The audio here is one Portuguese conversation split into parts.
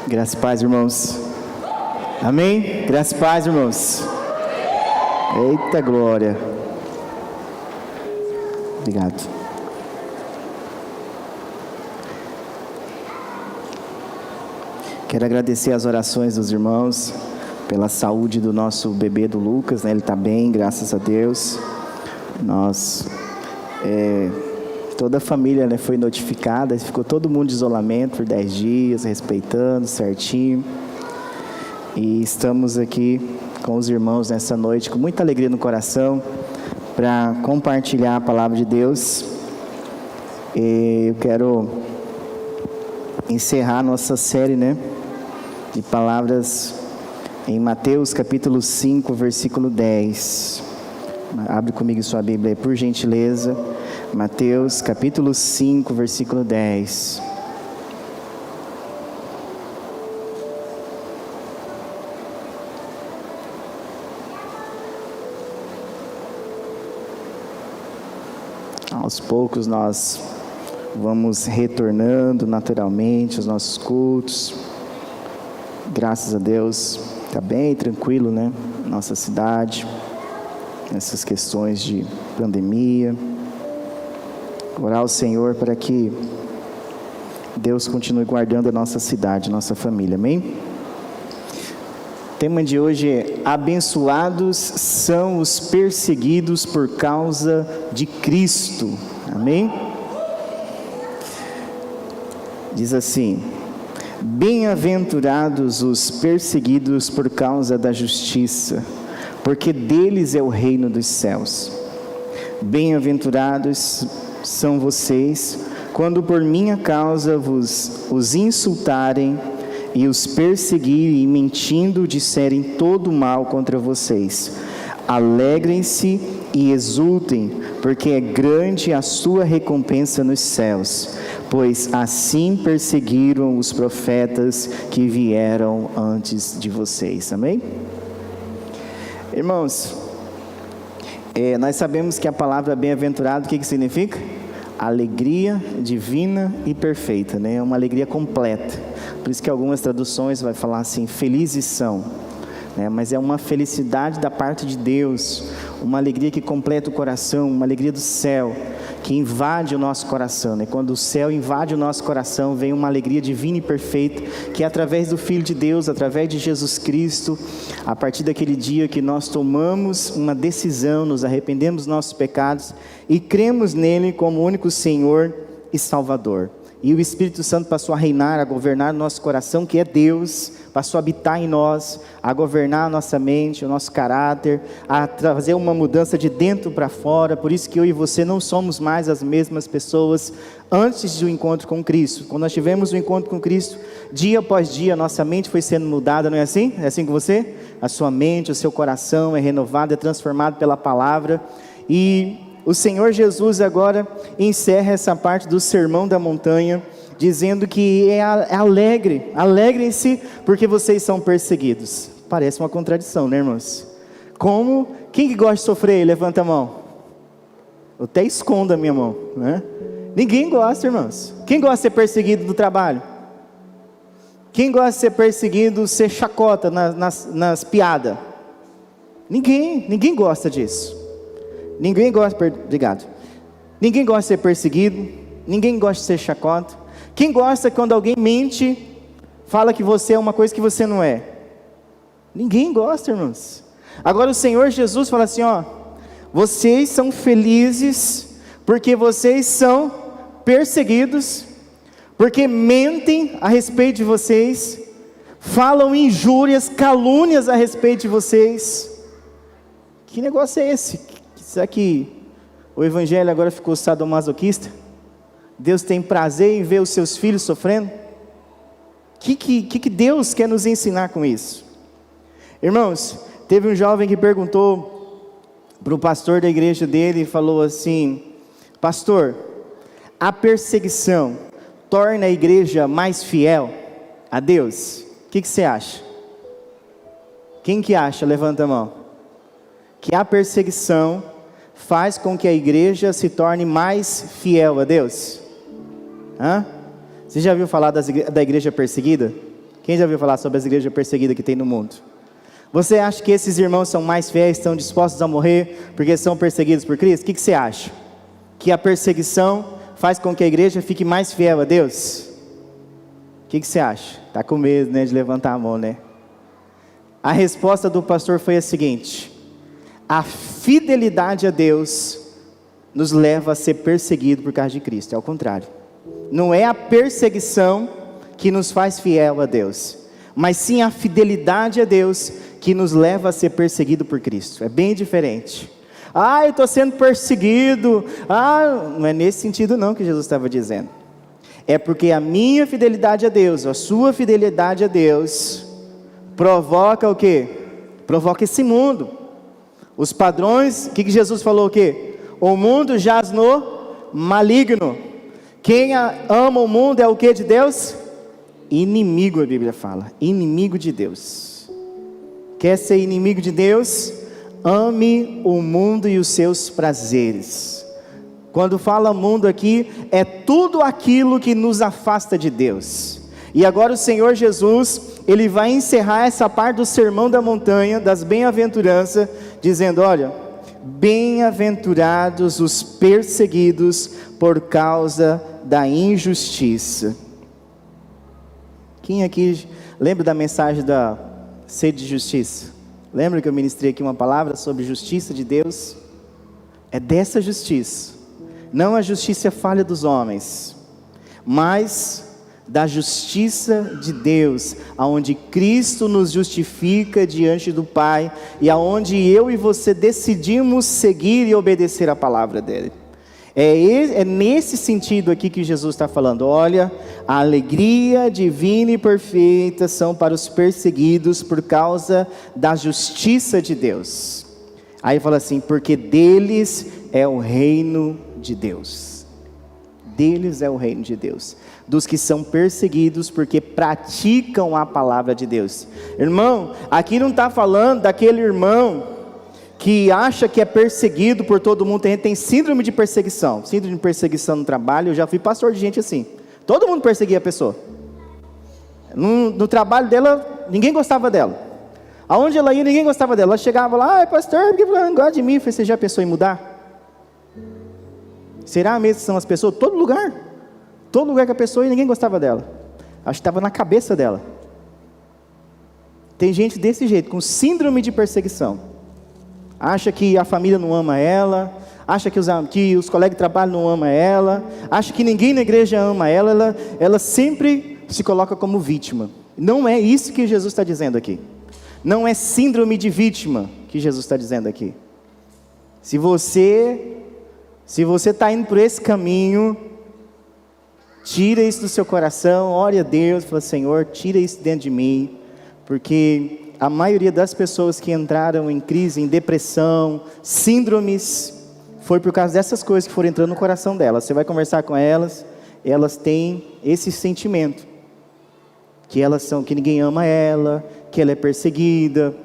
Graça e paz, irmãos. Amém? Graça e paz, irmãos. Eita glória. Obrigado. Quero agradecer as orações dos irmãos pela saúde do nosso bebê do Lucas, né? Ele está bem, graças a Deus. Toda a família, né, foi notificada, ficou todo mundo de isolamento por 10 dias, respeitando certinho. E estamos aqui com os irmãos nessa noite, com muita alegria no coração, para compartilhar a palavra de Deus. E eu quero encerrar nossa série, né, de palavras em Mateus capítulo 5, versículo 10. Abre comigo sua Bíblia aí, por gentileza. Mateus capítulo 5, versículo 10. Aos poucos nós vamos retornando naturalmente aos nossos cultos. Graças a Deus, está bem tranquilo, né? Nossa cidade, nessas questões de pandemia. Orar ao Senhor para que Deus continue guardando a nossa cidade, nossa família, amém? O tema de hoje é: abençoados são os perseguidos por causa de Cristo, amém? Diz assim: bem-aventurados os perseguidos por causa da justiça, porque deles é o reino dos céus. Bem-aventurados são vocês, quando por minha causa os insultarem e os perseguirem e mentindo disserem todo mal contra vocês. Alegrem-se e exultem, porque é grande a sua recompensa nos céus, pois assim perseguiram os profetas que vieram antes de vocês. Amém? Irmãos, nós sabemos que a palavra bem-aventurado, o que significa? Alegria divina e perfeita, né? É uma alegria completa. Por isso que algumas traduções vai falar assim: felizes são, né? Mas é uma felicidade da parte de Deus, uma alegria que completa o coração, uma alegria do céu, que invade o nosso coração, né? Quando o céu invade o nosso coração, vem uma alegria divina e perfeita, que é através do Filho de Deus, através de Jesus Cristo. A partir daquele dia que nós tomamos uma decisão, nos arrependemos dos nossos pecados e cremos nele como único Senhor e Salvador. E o Espírito Santo passou a reinar, a governar o nosso coração, que é Deus, passou a habitar em nós, a governar a nossa mente, o nosso caráter, a trazer uma mudança de dentro para fora. Por isso que eu e você não somos mais as mesmas pessoas antes do encontro com Cristo. Quando nós tivemos o encontro com Cristo, dia após dia, nossa mente foi sendo mudada, não é assim? É assim com você? A sua mente, o seu coração é renovado, é transformado pela palavra. E o Senhor Jesus agora encerra essa parte do Sermão da Montanha, dizendo que alegrem-se porque vocês são perseguidos. Parece uma contradição, né, irmãos? Como? Quem que gosta de sofrer? Levanta a mão. Eu até escondo a minha mão, né? Ninguém gosta, irmãos. Quem gosta de ser perseguido no trabalho? Quem gosta de ser perseguido, ser chacota nas piadas? Ninguém gosta disso. Ninguém gosta, obrigado. Ninguém gosta de ser perseguido, ninguém gosta de ser chacota. Quem gosta quando alguém mente, fala que você é uma coisa que você não é? Ninguém gosta, irmãos. Agora o Senhor Jesus fala assim, ó: vocês são felizes porque vocês são perseguidos, porque mentem a respeito de vocês, falam injúrias, calúnias a respeito de vocês. Que negócio é esse? Será que o evangelho agora ficou sadomasoquista? Deus tem prazer em ver os seus filhos sofrendo? O que Deus quer nos ensinar com isso? Irmãos, teve um jovem que perguntou para o pastor da igreja dele e falou assim: pastor, a perseguição torna a igreja mais fiel a Deus? O que você acha? Quem que acha? Levanta a mão. Que a perseguição faz com que a igreja se torne mais fiel a Deus? Você já ouviu falar da igreja perseguida? Quem já ouviu falar sobre as igrejas perseguidas que tem no mundo? Você acha que esses irmãos são mais fiéis, estão dispostos a morrer porque são perseguidos por Cristo? O que você acha? Que a perseguição faz com que a igreja fique mais fiel a Deus? O que você acha? Está com medo, né, de levantar a mão, né? A resposta do pastor foi a seguinte: a fidelidade a Deus nos leva a ser perseguido por causa de Cristo. É o contrário. Não é a perseguição que nos faz fiel a Deus, mas sim a fidelidade a Deus que nos leva a ser perseguido por Cristo. É bem diferente. Eu estou sendo perseguido. Não é nesse sentido não que Jesus estava dizendo. É porque a minha fidelidade a Deus, a sua fidelidade a Deus, provoca o quê? Provoca esse mundo. Os padrões, o que Jesus falou o quê? O mundo jaz no maligno. Quem ama o mundo é o que de Deus? Inimigo, a Bíblia fala. Inimigo de Deus. Quer ser inimigo de Deus? Ame o mundo e os seus prazeres. Quando fala mundo aqui, é tudo aquilo que nos afasta de Deus. E agora o Senhor Jesus, Ele vai encerrar essa parte do sermão da montanha, das bem-aventuranças, dizendo: olha, bem-aventurados os perseguidos por causa da injustiça. Quem aqui lembra da mensagem da sede de justiça? Lembra que eu ministrei aqui uma palavra sobre justiça de Deus? É dessa justiça, não a justiça falha dos homens, mas da justiça de Deus, aonde Cristo nos justifica diante do Pai, e aonde eu e você decidimos seguir e obedecer a palavra dele. É nesse sentido aqui que Jesus está falando: olha, a alegria divina e perfeita são para os perseguidos por causa da justiça de Deus. Aí fala assim: porque deles é o reino de Deus. Deles é o reino de Deus. Dos que são perseguidos porque praticam a palavra de Deus. Irmão, aqui não está falando daquele irmão que acha que é perseguido por todo mundo. Tem síndrome de perseguição. Síndrome de perseguição no trabalho. Eu já fui pastor de gente assim. Todo mundo perseguia a pessoa. No trabalho dela, ninguém gostava dela. Aonde ela ia, ninguém gostava dela. Ela chegava lá: pastor, por que você não gosta de mim? Você já pensou em mudar? Será mesmo que são as pessoas? Todo lugar que a pessoa ia, ninguém gostava dela. Acho que estava na cabeça dela. Tem gente desse jeito, com síndrome de perseguição. Acha que a família não ama ela, acha que os colegas de trabalho não amam ela, acha que ninguém na igreja ama ela sempre se coloca como vítima. Não é isso que Jesus está dizendo aqui. Não é síndrome de vítima que Jesus está dizendo aqui. Se você está indo por esse caminho, tira isso do seu coração, ore a Deus, fala: Senhor, tira isso dentro de mim, porque a maioria das pessoas que entraram em crise, em depressão, síndromes, foi por causa dessas coisas que foram entrando no coração delas. Você vai conversar com elas, elas têm esse sentimento, que ninguém ama ela, que ela é perseguida,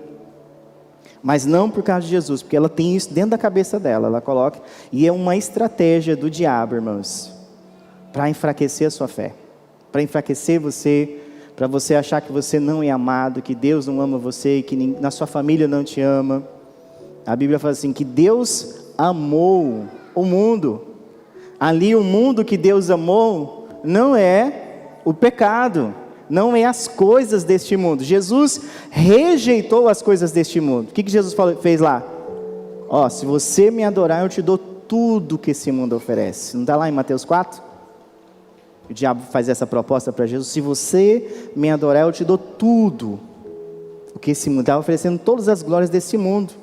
mas não por causa de Jesus, porque ela tem isso dentro da cabeça dela, ela coloca, e é uma estratégia do diabo, irmãos, para enfraquecer a sua fé, para enfraquecer você, para você achar que você não é amado, que Deus não ama você, que na sua família não te ama. A Bíblia fala assim, que Deus amou o mundo. Ali o mundo que Deus amou não é o pecado, não é as coisas deste mundo. Jesus rejeitou as coisas deste mundo. O que Jesus fez lá? Se você me adorar, eu te dou tudo que esse mundo oferece. Não está lá em Mateus 4? O diabo faz essa proposta para Jesus: se você me adorar, eu te dou tudo o que esse mundo está oferecendo, todas as glórias desse mundo,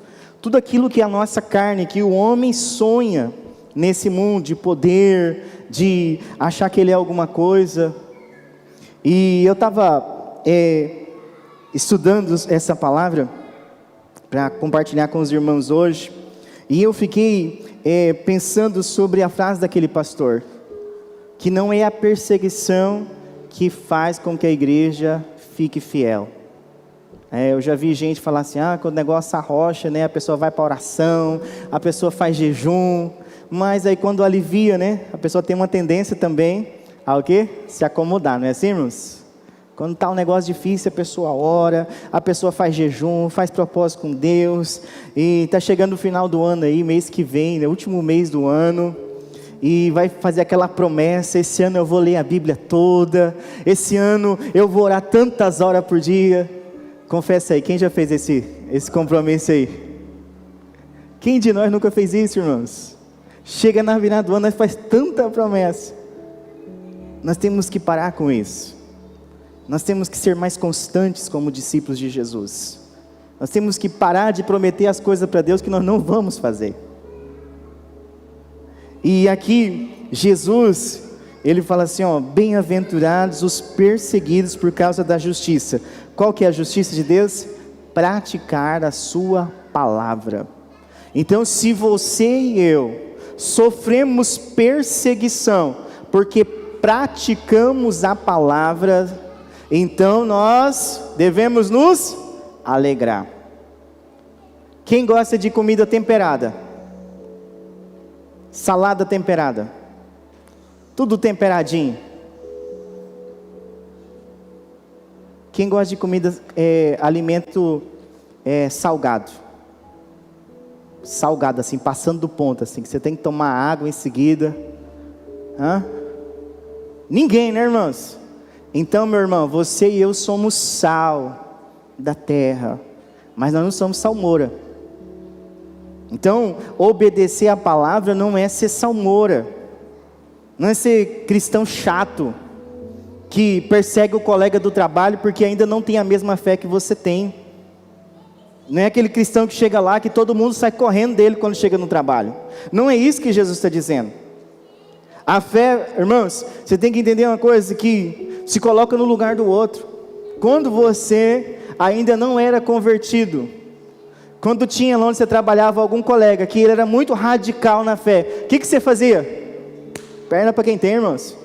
tudo aquilo que a nossa carne, que o homem sonha nesse mundo, de poder, de achar que ele é alguma coisa. E eu estava estudando essa palavra para compartilhar com os irmãos hoje, e eu fiquei pensando sobre a frase daquele pastor, que não é a perseguição que faz com que a igreja fique fiel. Eu já vi gente falar assim: quando o negócio arrocha, né, a pessoa vai para a oração, a pessoa faz jejum, mas aí quando alivia, né, a pessoa tem uma tendência também a o quê? Se acomodar, não é assim, irmãos? Quando está um negócio difícil, a pessoa ora, a pessoa faz jejum, faz propósito com Deus, e está chegando o final do ano aí, mês que vem, né, último mês do ano, e vai fazer aquela promessa: esse ano eu vou ler a Bíblia toda, esse ano eu vou orar tantas horas por dia. Confessa aí, quem já fez esse compromisso aí? Quem de nós nunca fez isso, irmãos? Chega na virada do ano, nós faz tanta promessa. Nós temos que parar com isso. Nós temos que ser mais constantes como discípulos de Jesus. Nós temos que parar de prometer as coisas para Deus que nós não vamos fazer. E aqui, Jesus, ele fala assim, ó: bem-aventurados os perseguidos por causa da justiça. Qual que é a justiça de Deus? Praticar a sua palavra. Então, se você e eu sofremos perseguição porque praticamos a palavra, então nós devemos nos alegrar. Quem gosta de comida temperada? Salada temperada, tudo temperadinho. Quem gosta de comida, alimento salgado? Salgado assim, passando do ponto assim, que você tem que tomar água em seguida. Ninguém, né, irmãos? Então, meu irmão, você e eu somos sal da terra, mas nós não somos salmoura. Então, obedecer a palavra não é ser salmoura, não é ser cristão chato, que persegue o colega do trabalho porque ainda não tem a mesma fé que você tem. Não é aquele cristão que chega lá, que todo mundo sai correndo dele quando chega no trabalho. Não é isso que Jesus está dizendo. A fé, irmãos, você tem que entender uma coisa, que se coloca no lugar do outro. Quando você ainda não era convertido, quando tinha lá onde você trabalhava algum colega que ele era muito radical na fé, o que você fazia? Perna para quem tem, irmãos.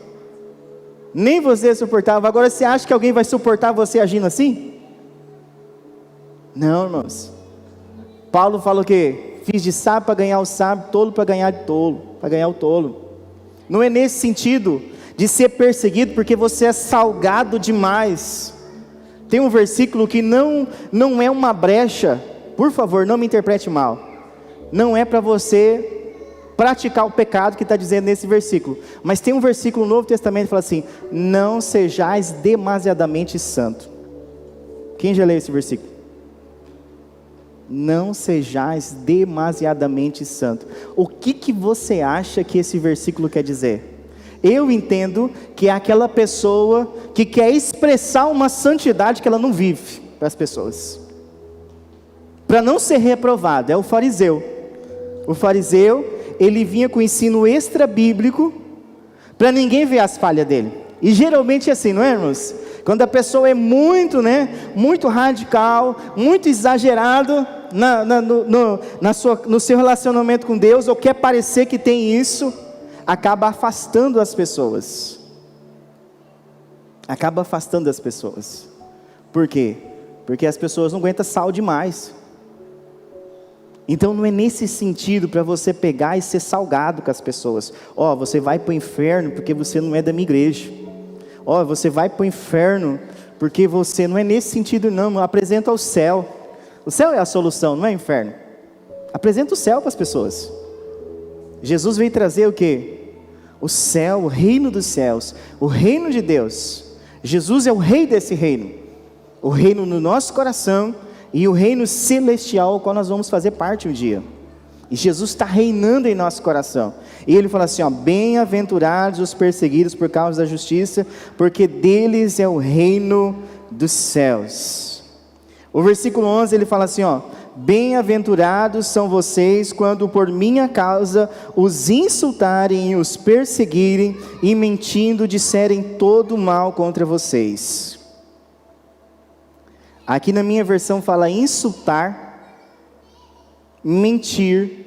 Nem você suportava. Agora você acha que alguém vai suportar você agindo assim? Não, irmãos. Paulo fala o quê? Fiz de sábio para ganhar o sábio, tolo para ganhar de tolo, para ganhar o tolo. Não é nesse sentido de ser perseguido porque você é salgado demais. Tem um versículo que não é uma brecha, por favor, não me interprete mal. Não é para você praticar o pecado que está dizendo nesse versículo. Mas tem um versículo no Novo Testamento que fala assim: não sejais demasiadamente santo. Quem já leu esse versículo? Não sejais demasiadamente santo. O que você acha que esse versículo quer dizer? Eu entendo que é aquela pessoa que quer expressar uma santidade que ela não vive para as pessoas, para não ser reprovado. É o fariseu. O fariseu, ele vinha com ensino extra bíblico para ninguém ver as falhas dele. E geralmente é assim, não é, irmãos? Quando a pessoa é muito radical, muito exagerado no seu relacionamento com Deus, ou quer parecer que tem isso, acaba afastando as pessoas. Acaba afastando as pessoas. Por quê? Porque as pessoas não aguentam sal demais. Então não é nesse sentido para você pegar e ser salgado com as pessoas. Você vai para o inferno porque você não é da minha igreja. Você vai para o inferno porque você... Não é nesse sentido não, apresenta o céu. O céu é a solução, não é o inferno. Apresenta o céu para as pessoas. Jesus veio trazer o quê? O céu, o reino dos céus, o reino de Deus. Jesus é o rei desse reino. O reino no nosso coração e o reino celestial, ao qual nós vamos fazer parte um dia. E Jesus está reinando em nosso coração. E ele fala assim, bem-aventurados os perseguidos por causa da justiça, porque deles é o reino dos céus. O versículo 11 ele fala assim, bem-aventurados são vocês quando por minha causa os insultarem e os perseguirem e mentindo disserem todo mal contra vocês. Aqui na minha versão fala insultar, mentir,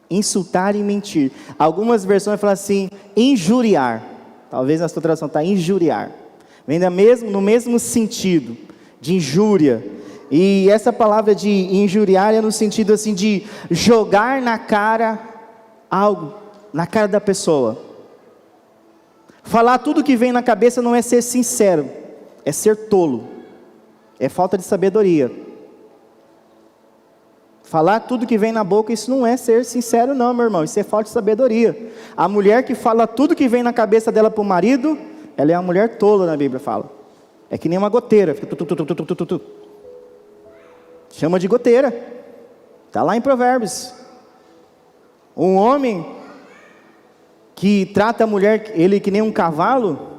insultar e mentir. Algumas versões falam assim, injuriar. Talvez na sua tradução está injuriar. Vem no mesmo sentido, de injúria. E essa palavra de injuriar é no sentido assim de jogar na cara algo, na cara da pessoa. Falar tudo que vem na cabeça não é ser sincero. é ser tolo, é falta de sabedoria. Falar tudo que vem na boca, isso não é ser sincero não, meu irmão, isso é falta de sabedoria. A mulher que fala tudo que vem na cabeça dela para o marido, ela é uma mulher tola, na Bíblia fala. É que nem uma goteira, fica tu. Chama de goteira, está lá em Provérbios. Um homem que trata a mulher, ele que nem um cavalo,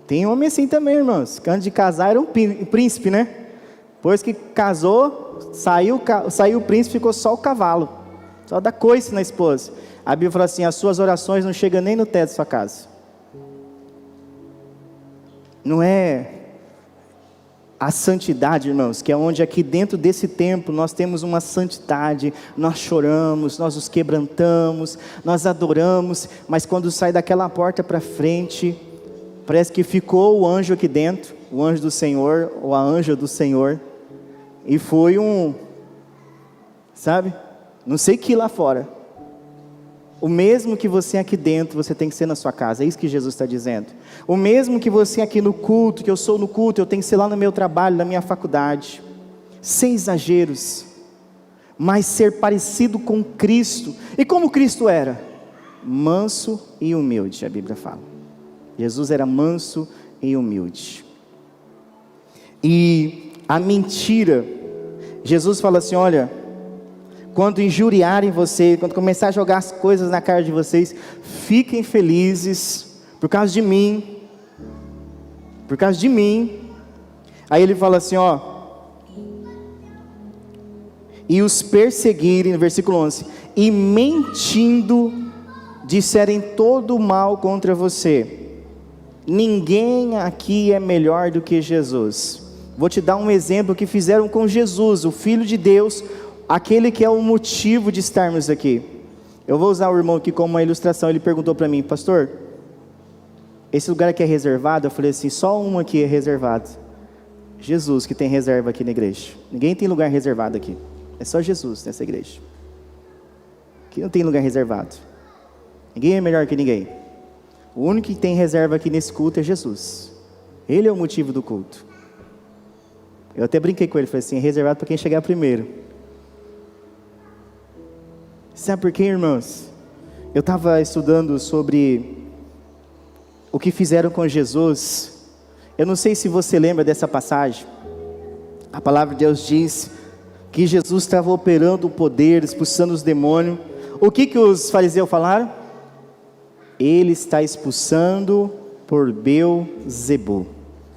tem homem assim também, irmãos, que antes de casar era um príncipe, né? Depois que casou, saiu o príncipe, ficou só o cavalo, só dá coice na esposa. A Bíblia fala assim, as suas orações não chegam nem no teto da sua casa. Não é a santidade, irmãos, que é onde aqui dentro desse templo nós temos uma santidade, nós choramos, nós nos quebrantamos, nós adoramos, mas quando sai daquela porta para frente, parece que ficou o anjo aqui dentro, o anjo do Senhor, ou a anja do Senhor, e foi sabe, não sei que lá fora. O mesmo que você aqui dentro, você tem que ser na sua casa, é isso que Jesus está dizendo. O mesmo que você aqui no culto, que eu sou no culto, eu tenho que ser lá no meu trabalho, na minha faculdade, sem exageros, mas ser parecido com Cristo. E como Cristo era? Manso e humilde, a Bíblia fala. Jesus era manso e humilde. E a mentira, Jesus fala assim, olha, quando injuriarem você, quando começar a jogar as coisas na cara de vocês, fiquem felizes, por causa de mim, aí ele fala assim, ó, e os perseguirem, no versículo 11, e mentindo, disserem todo o mal contra você, ninguém aqui é melhor do que Jesus. Vou te dar um exemplo que fizeram com Jesus, o Filho de Deus, aquele que é o motivo de estarmos aqui. Eu vou usar o irmão aqui como uma ilustração. Ele perguntou para mim, pastor, esse lugar aqui é reservado? Eu falei assim, só um aqui é reservado, Jesus que tem reserva aqui na igreja. Ninguém tem lugar reservado aqui, é só Jesus nessa igreja. Aqui não tem lugar reservado, ninguém é melhor que ninguém. O único que tem reserva aqui nesse culto é Jesus. Ele é o motivo do culto. Eu até brinquei com ele, falei assim, é reservado para quem chegar primeiro. Sabe por quê, irmãos? Eu estava estudando sobre o que fizeram com Jesus. Eu não sei se você lembra dessa passagem. A palavra de Deus diz que Jesus estava operando o poder, expulsando os demônios. O que os fariseus falaram? Ele está expulsando por Beelzebul,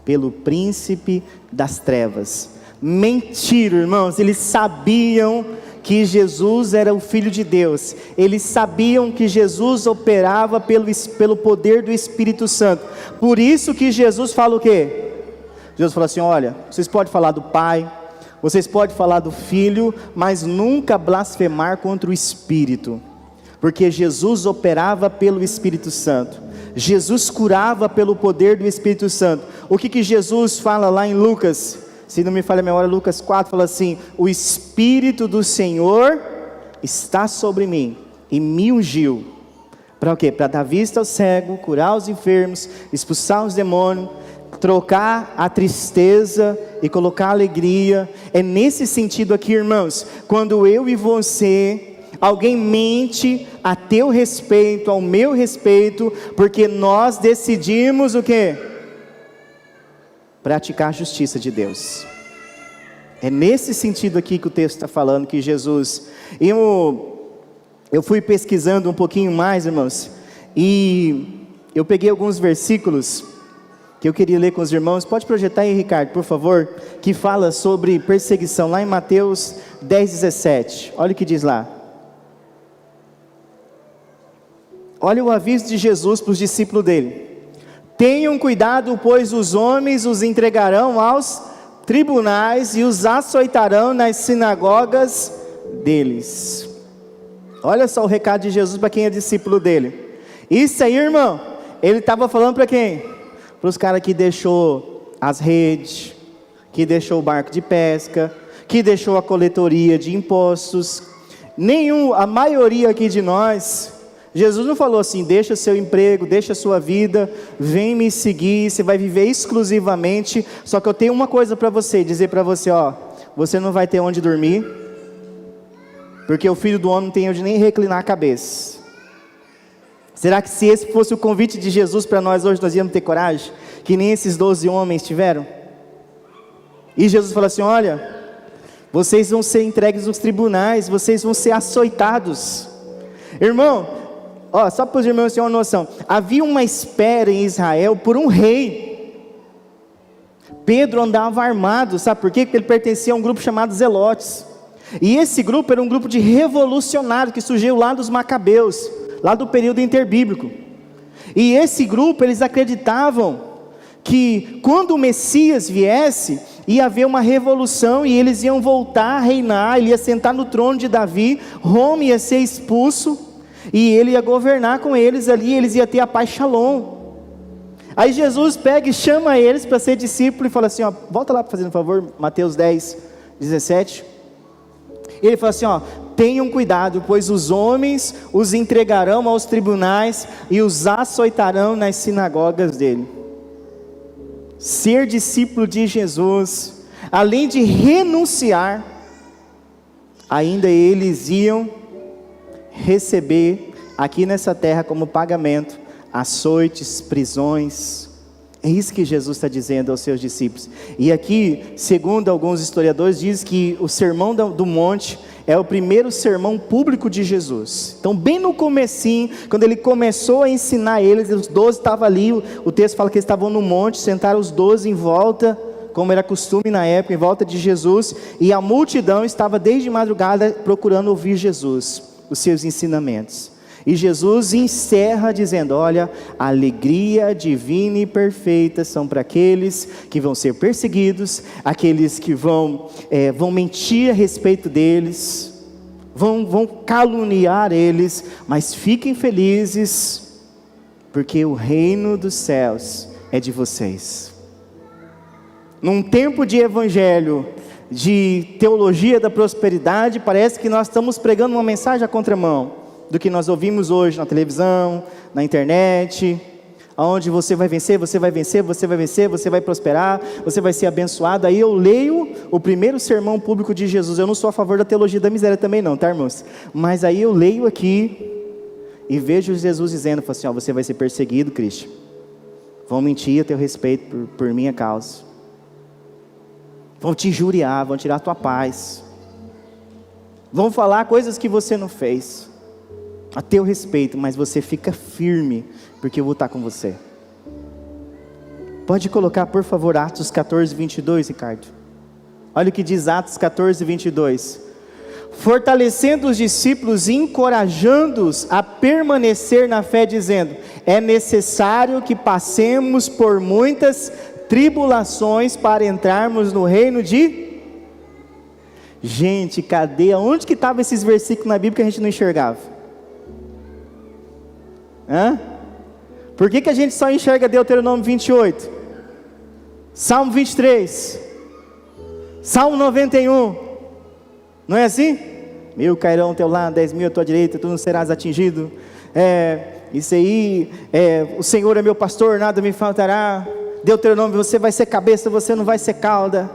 pelo príncipe das trevas. Mentira, irmãos, eles sabiam que Jesus era o Filho de Deus, eles sabiam que Jesus operava pelo poder do Espírito Santo, por isso que Jesus fala o quê? Jesus fala assim, olha, vocês podem falar do Pai, vocês podem falar do Filho, mas nunca blasfemar contra o Espírito, porque Jesus operava pelo Espírito Santo, Jesus curava pelo poder do Espírito Santo. O que Jesus fala lá em Lucas, se não me falha a memória, Lucas 4, fala assim, o Espírito do Senhor está sobre mim, e me ungiu, para o quê? Para dar vista ao cego, curar os enfermos, expulsar os demônios, trocar a tristeza e colocar a alegria. É nesse sentido aqui, irmãos, quando eu e você, alguém mente a teu respeito, ao meu respeito, porque nós decidimos o quê? Praticar a justiça de Deus. É nesse sentido aqui que o texto está falando, que Jesus, eu fui pesquisando um pouquinho mais, irmãos, e eu peguei alguns versículos que eu queria ler com os irmãos. Pode projetar aí, Ricardo, por favor, que fala sobre perseguição, lá em Mateus 10:17, olha o que diz lá. Olha o aviso de Jesus para os discípulos dele: tenham cuidado, pois os homens os entregarão aos tribunais e os açoitarão nas sinagogas deles. Olha só o recado de Jesus para quem é discípulo dele. Isso aí, irmão, ele estava falando para quem? Para os caras que deixou as redes, que deixou o barco de pesca, que deixou a coletoria de impostos. A maioria aqui de nós Jesus não falou assim: deixa seu emprego, deixa a sua vida, vem me seguir, você vai viver exclusivamente. Só que eu tenho uma coisa para você, dizer para você, ó, você não vai ter onde dormir, porque o Filho do Homem não tem onde nem reclinar a cabeça. Será que se esse fosse o convite de Jesus para nós hoje, nós íamos ter coragem? Que nem esses 12 homens tiveram? E Jesus falou assim: olha, vocês vão ser entregues nos tribunais, vocês vão ser açoitados. Irmão, ó, só para os irmãos terem uma noção, havia uma espera em Israel por um rei. Pedro andava armado, sabe por quê? Porque ele pertencia a um grupo chamado Zelotes. E esse grupo era um grupo de revolucionários que surgiu lá dos Macabeus, lá do período interbíblico. E esse grupo, eles acreditavam que quando o Messias viesse, ia haver uma revolução e eles iam voltar a reinar, ele ia sentar no trono de Davi, Roma ia ser expulso, e ele ia governar com eles ali, eles iam ter a paz Shalom. Aí Jesus pega e chama eles para ser discípulo e fala assim, ó, volta lá para fazer um favor, Mateus 10, 17. Ele fala assim, ó, tenham cuidado, pois os homens os entregarão aos tribunais e os açoitarão nas sinagogas dele. Ser discípulo de Jesus, além de renunciar, ainda eles iam receber aqui nessa terra como pagamento açoites, prisões. É isso que Jesus está dizendo aos seus discípulos. E aqui, segundo alguns historiadores, diz que o sermão do monte é o primeiro sermão público de Jesus. Então bem no comecinho, quando ele começou a ensinar eles, os 12 estavam ali, o texto fala que eles estavam no monte, sentaram os 12 em volta, como era costume na época, em volta de Jesus, e a multidão estava desde madrugada procurando ouvir Jesus, os seus ensinamentos. E Jesus encerra dizendo, olha, a alegria divina e perfeita são para aqueles que vão ser perseguidos, aqueles que vão mentir a respeito deles, vão caluniar eles, mas fiquem felizes, porque o reino dos céus é de vocês. Num tempo de evangelho, de teologia da prosperidade, parece que nós estamos pregando uma mensagem à contramão do que nós ouvimos hoje na televisão, na internet, onde você vai vencer, você vai vencer, você vai vencer, você vai prosperar, você vai ser abençoado. Aí eu leio o primeiro sermão público de Jesus. Eu não sou a favor da teologia da miséria também não, tá, irmãos? Mas aí eu leio aqui e vejo Jesus dizendo, assim, ó, você vai ser perseguido, Cristo, vão mentir a teu respeito por minha causa, vão te injuriar, vão tirar a tua paz, vão falar coisas que você não fez a teu respeito, mas você fica firme, porque eu vou estar com você. Pode colocar por favor Atos 14, 22, Ricardo. Olha o que diz Atos 14, 22. Fortalecendo os discípulos e encorajando-os a permanecer na fé, dizendo, é necessário que passemos por muitas tribulações para entrarmos no reino de... Gente, cadê? Onde que estavam esses versículos na Bíblia que a gente não enxergava? Por que a gente só enxerga Deuteronômio 28, Salmo 23, Salmo 91, não é assim? 1000 cairão ao teu lado, 10.000 à tua direita, tu não serás atingido, isso aí, o Senhor é meu pastor, nada me faltará. Deuteronômio, você vai ser cabeça, você não vai ser cauda.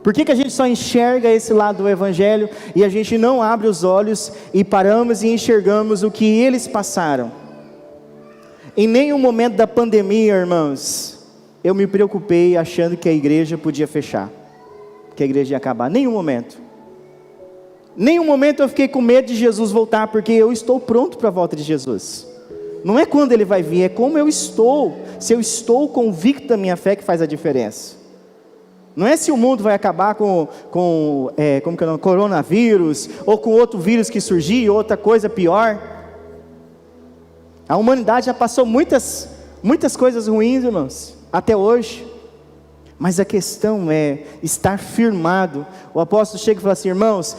Por que a gente só enxerga esse lado do evangelho, e a gente não abre os olhos, e paramos e enxergamos o que eles passaram? Em nenhum momento da pandemia, irmãos, eu me preocupei achando que a igreja podia fechar, que a igreja ia acabar. Nenhum momento eu fiquei com medo de Jesus voltar, porque eu estou pronto para a volta de Jesus. Não é quando ele vai vir, é como eu estou. Se eu estou convicto da minha fé, que faz a diferença. Não é se o mundo vai acabar com coronavírus, ou com outro vírus que surgir, outra coisa pior. A humanidade já passou muitas coisas ruins, irmãos, até hoje. Mas a questão é estar firmado. O apóstolo chega e fala assim, irmãos,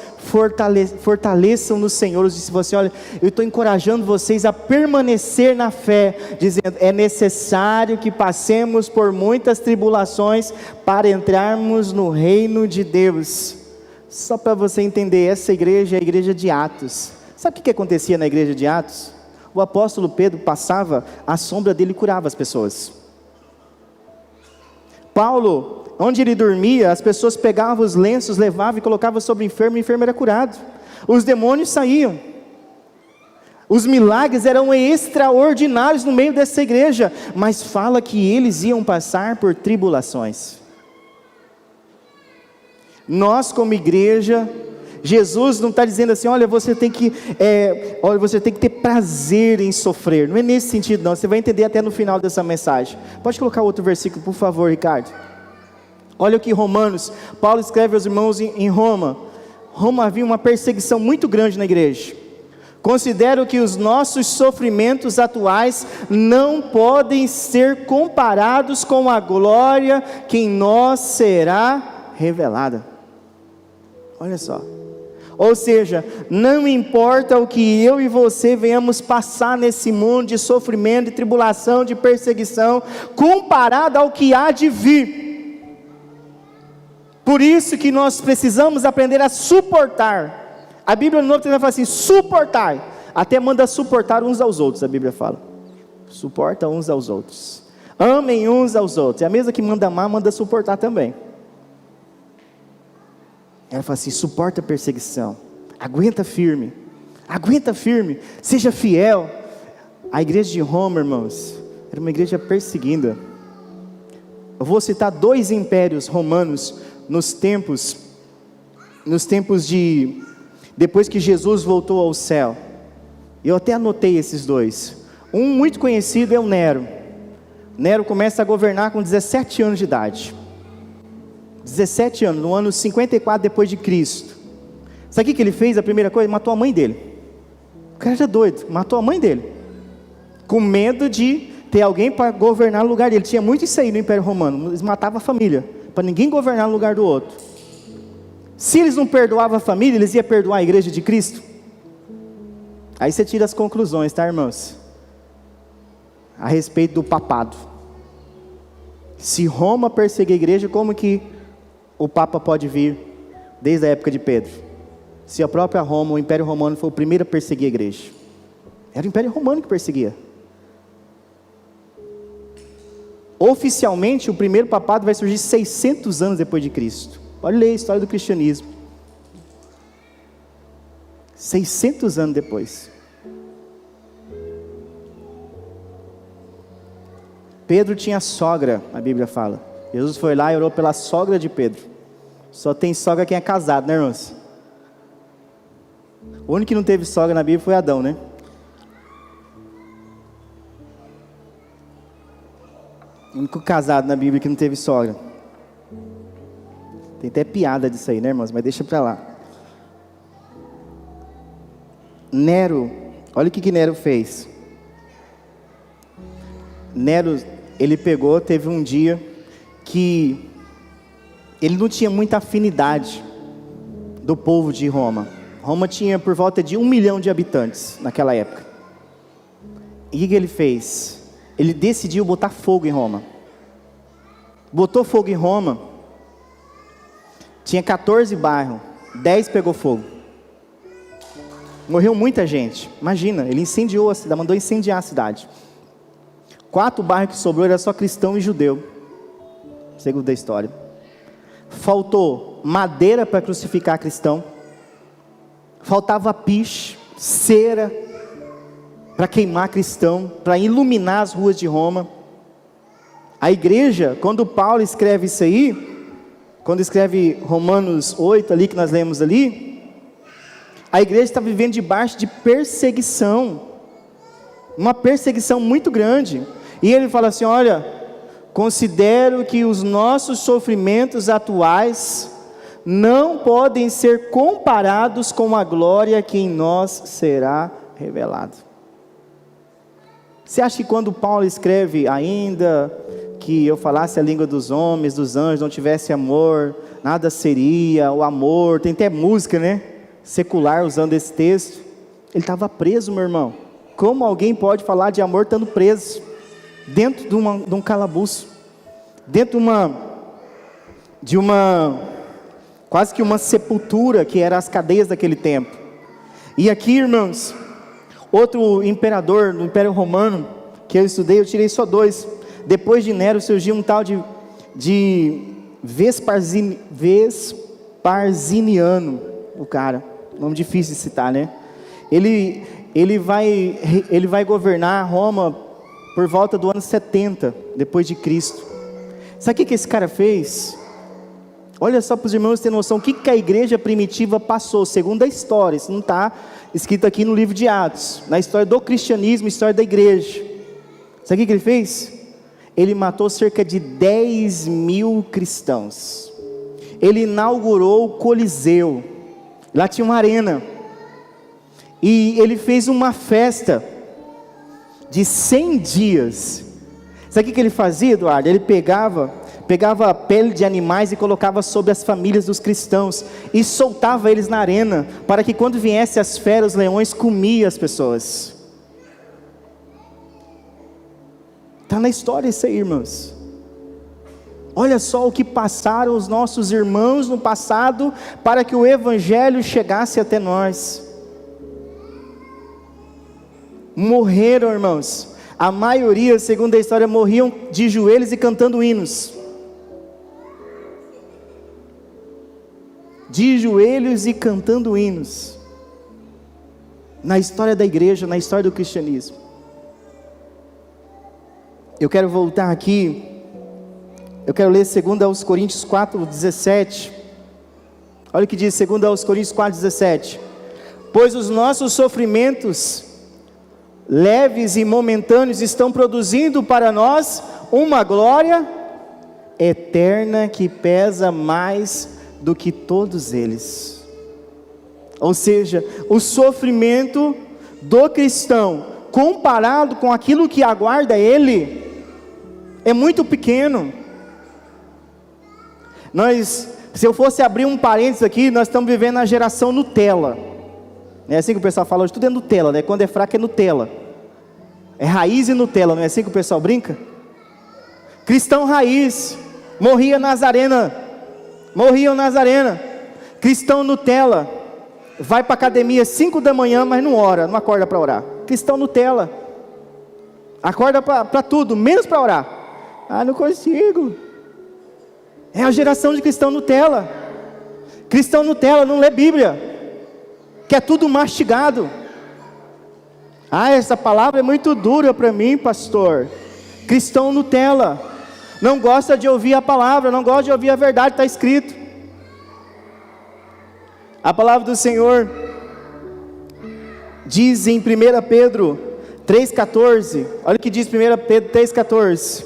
fortaleçam no Senhor. Eu disse você, olha, eu estou encorajando vocês a permanecer na fé, dizendo, é necessário que passemos por muitas tribulações para entrarmos no reino de Deus. Só para você entender, essa igreja é a igreja de Atos. Sabe o que acontecia na igreja de Atos? O apóstolo Pedro passava, a sombra dele curava as pessoas. Paulo, onde ele dormia, as pessoas pegavam os lenços, levavam e colocavam sobre o enfermo era curado. Os demônios saíam. Os milagres eram extraordinários no meio dessa igreja, mas fala que eles iam passar por tribulações. Nós como igreja, Jesus não está dizendo assim, olha, você tem que ter prazer em sofrer. Não é nesse sentido não, você vai entender até no final dessa mensagem. Pode colocar outro versículo, por favor, Ricardo. Olha o que Paulo escreve aos irmãos em Roma. Roma havia uma perseguição muito grande na igreja. Considero que os nossos sofrimentos atuais não podem ser comparados com a glória que em nós será revelada. Olha só. Ou seja, não importa o que eu e você venhamos passar nesse mundo de sofrimento, de tribulação, de perseguição, comparado ao que há de vir. Por isso que nós precisamos aprender a suportar. A Bíblia no Novo Testamento fala assim, suportar. Até manda suportar uns aos outros, a Bíblia fala. Suporta uns aos outros. Amem uns aos outros. É a mesma que manda amar, manda suportar também. Ela fala assim, suporta a perseguição. Aguenta firme. Aguenta firme. Seja fiel. A igreja de Roma, irmãos, era uma igreja perseguida. Eu vou citar 2 impérios romanos nos tempos de depois que Jesus voltou ao céu. Eu até anotei esses 2. Um muito conhecido é o Nero. Nero começa a governar com 17 anos de idade. 17 anos, no ano 54 depois de Cristo. Sabe o que ele fez? A primeira coisa, matou a mãe dele. O cara era doido, matou a mãe dele, com medo de ter alguém para governar no lugar dele. Tinha muito isso aí no Império Romano, eles matavam a família, para ninguém governar no lugar do outro. Se eles não perdoavam a família, eles iam perdoar a igreja de Cristo? Aí você tira as conclusões, tá, irmãos? A respeito do papado. Se Roma perseguir a igreja, como que o Papa pode vir desde a época de Pedro? Se a própria Roma, o Império Romano, foi o primeiro a perseguir a igreja. Era o Império Romano que perseguia. Oficialmente, o primeiro papado vai surgir 600 anos depois de Cristo. Pode ler a história do cristianismo. 600 anos depois. Pedro tinha sogra, a Bíblia fala. Jesus foi lá e orou pela sogra de Pedro. Só tem sogra quem é casado, né, irmãos? O único que não teve sogra na Bíblia foi Adão, né? O único casado na Bíblia que não teve sogra. Tem até piada disso aí, né, irmãos? Mas deixa pra lá. Nero, olha o que Nero fez. Nero, ele teve um dia que ele não tinha muita afinidade do povo de Roma. Roma tinha por volta de 1 milhão de habitantes naquela época. E o que ele fez? Ele decidiu botar fogo em Roma. Botou fogo em Roma. Tinha 14 bairros, 10 pegou fogo. Morreu muita gente. Imagina, ele incendiou a cidade, mandou incendiar a cidade. 4 bairros que sobrou era só cristão e judeu, segundo a história. Faltou madeira para crucificar cristão. Faltava piche, cera para queimar cristão, para iluminar as ruas de Roma. A igreja, quando Paulo escreve isso aí, quando escreve Romanos 8 ali, que nós lemos ali, a igreja está vivendo debaixo de perseguição, uma perseguição muito grande. E ele fala assim, olha, considero que os nossos sofrimentos atuais não podem ser comparados com a glória que em nós será revelada. Você acha que quando Paulo escreve ainda que eu falasse a língua dos homens, dos anjos, não tivesse amor, nada seria, o amor, tem até música, né, secular usando esse texto, ele estava preso, meu irmão. Como alguém pode falar de amor estando preso, dentro de um calabouço, dentro de uma quase que uma sepultura, que eram as cadeias daquele tempo. E aqui, irmãos, Outro imperador do Império Romano, que eu estudei, eu tirei só 2. Depois de Nero surgiu um tal de Vesparziniano, o cara, nome difícil de citar, né? Ele vai governar Roma por volta do ano 70, depois de Cristo. Sabe o que esse cara fez? Olha só para os irmãos terem noção, o que a igreja primitiva passou, segundo a história. Isso não está escrito aqui no livro de Atos, na história do cristianismo, história da igreja. Sabe o que ele fez? Ele matou cerca de 10.000 cristãos. Ele inaugurou o Coliseu, lá tinha uma arena, e ele fez uma festa de 100 dias. Sabe o que ele fazia, Eduardo? Ele pegava a pele de animais e colocava sobre as famílias dos cristãos, e soltava eles na arena, para que quando viessem as feras, os leões, comiam as pessoas. Está na história isso aí, irmãos. Olha só o que passaram os nossos irmãos no passado, para que o evangelho chegasse até nós. Morreram, irmãos, a maioria, segundo a história, morriam de joelhos e cantando hinos. De joelhos e cantando hinos. Na história da igreja, na história do cristianismo. Eu quero voltar aqui. Eu quero ler 2 Coríntios 4:17. Olha o que diz 2 Coríntios 4:17. Pois os nossos sofrimentos leves e momentâneos estão produzindo para nós uma glória eterna que pesa mais do que todos eles. Ou seja, o sofrimento do cristão, comparado com aquilo que aguarda ele, é muito pequeno. Se eu fosse abrir um parênteses aqui, nós estamos vivendo na geração Nutella. Não é assim que o pessoal fala hoje? Tudo é Nutella, né? Quando é fraco é Nutella. É raiz e Nutella, não é assim que o pessoal brinca? Cristão raiz, morriam nas arenas. Cristão Nutella, vai para a academia 5 da manhã, mas não ora, não acorda para orar. Cristão Nutella, acorda para tudo, menos para orar. Ah, não consigo. É a geração de cristão Nutella. Cristão Nutella não lê Bíblia, quer tudo mastigado. Ah, essa palavra é muito dura para mim, pastor. Cristão Nutella, não gosta de ouvir a palavra, não gosta de ouvir a verdade, está escrito. A palavra do Senhor diz em 1 Pedro 3,14, olha o que diz 1 Pedro 3,14,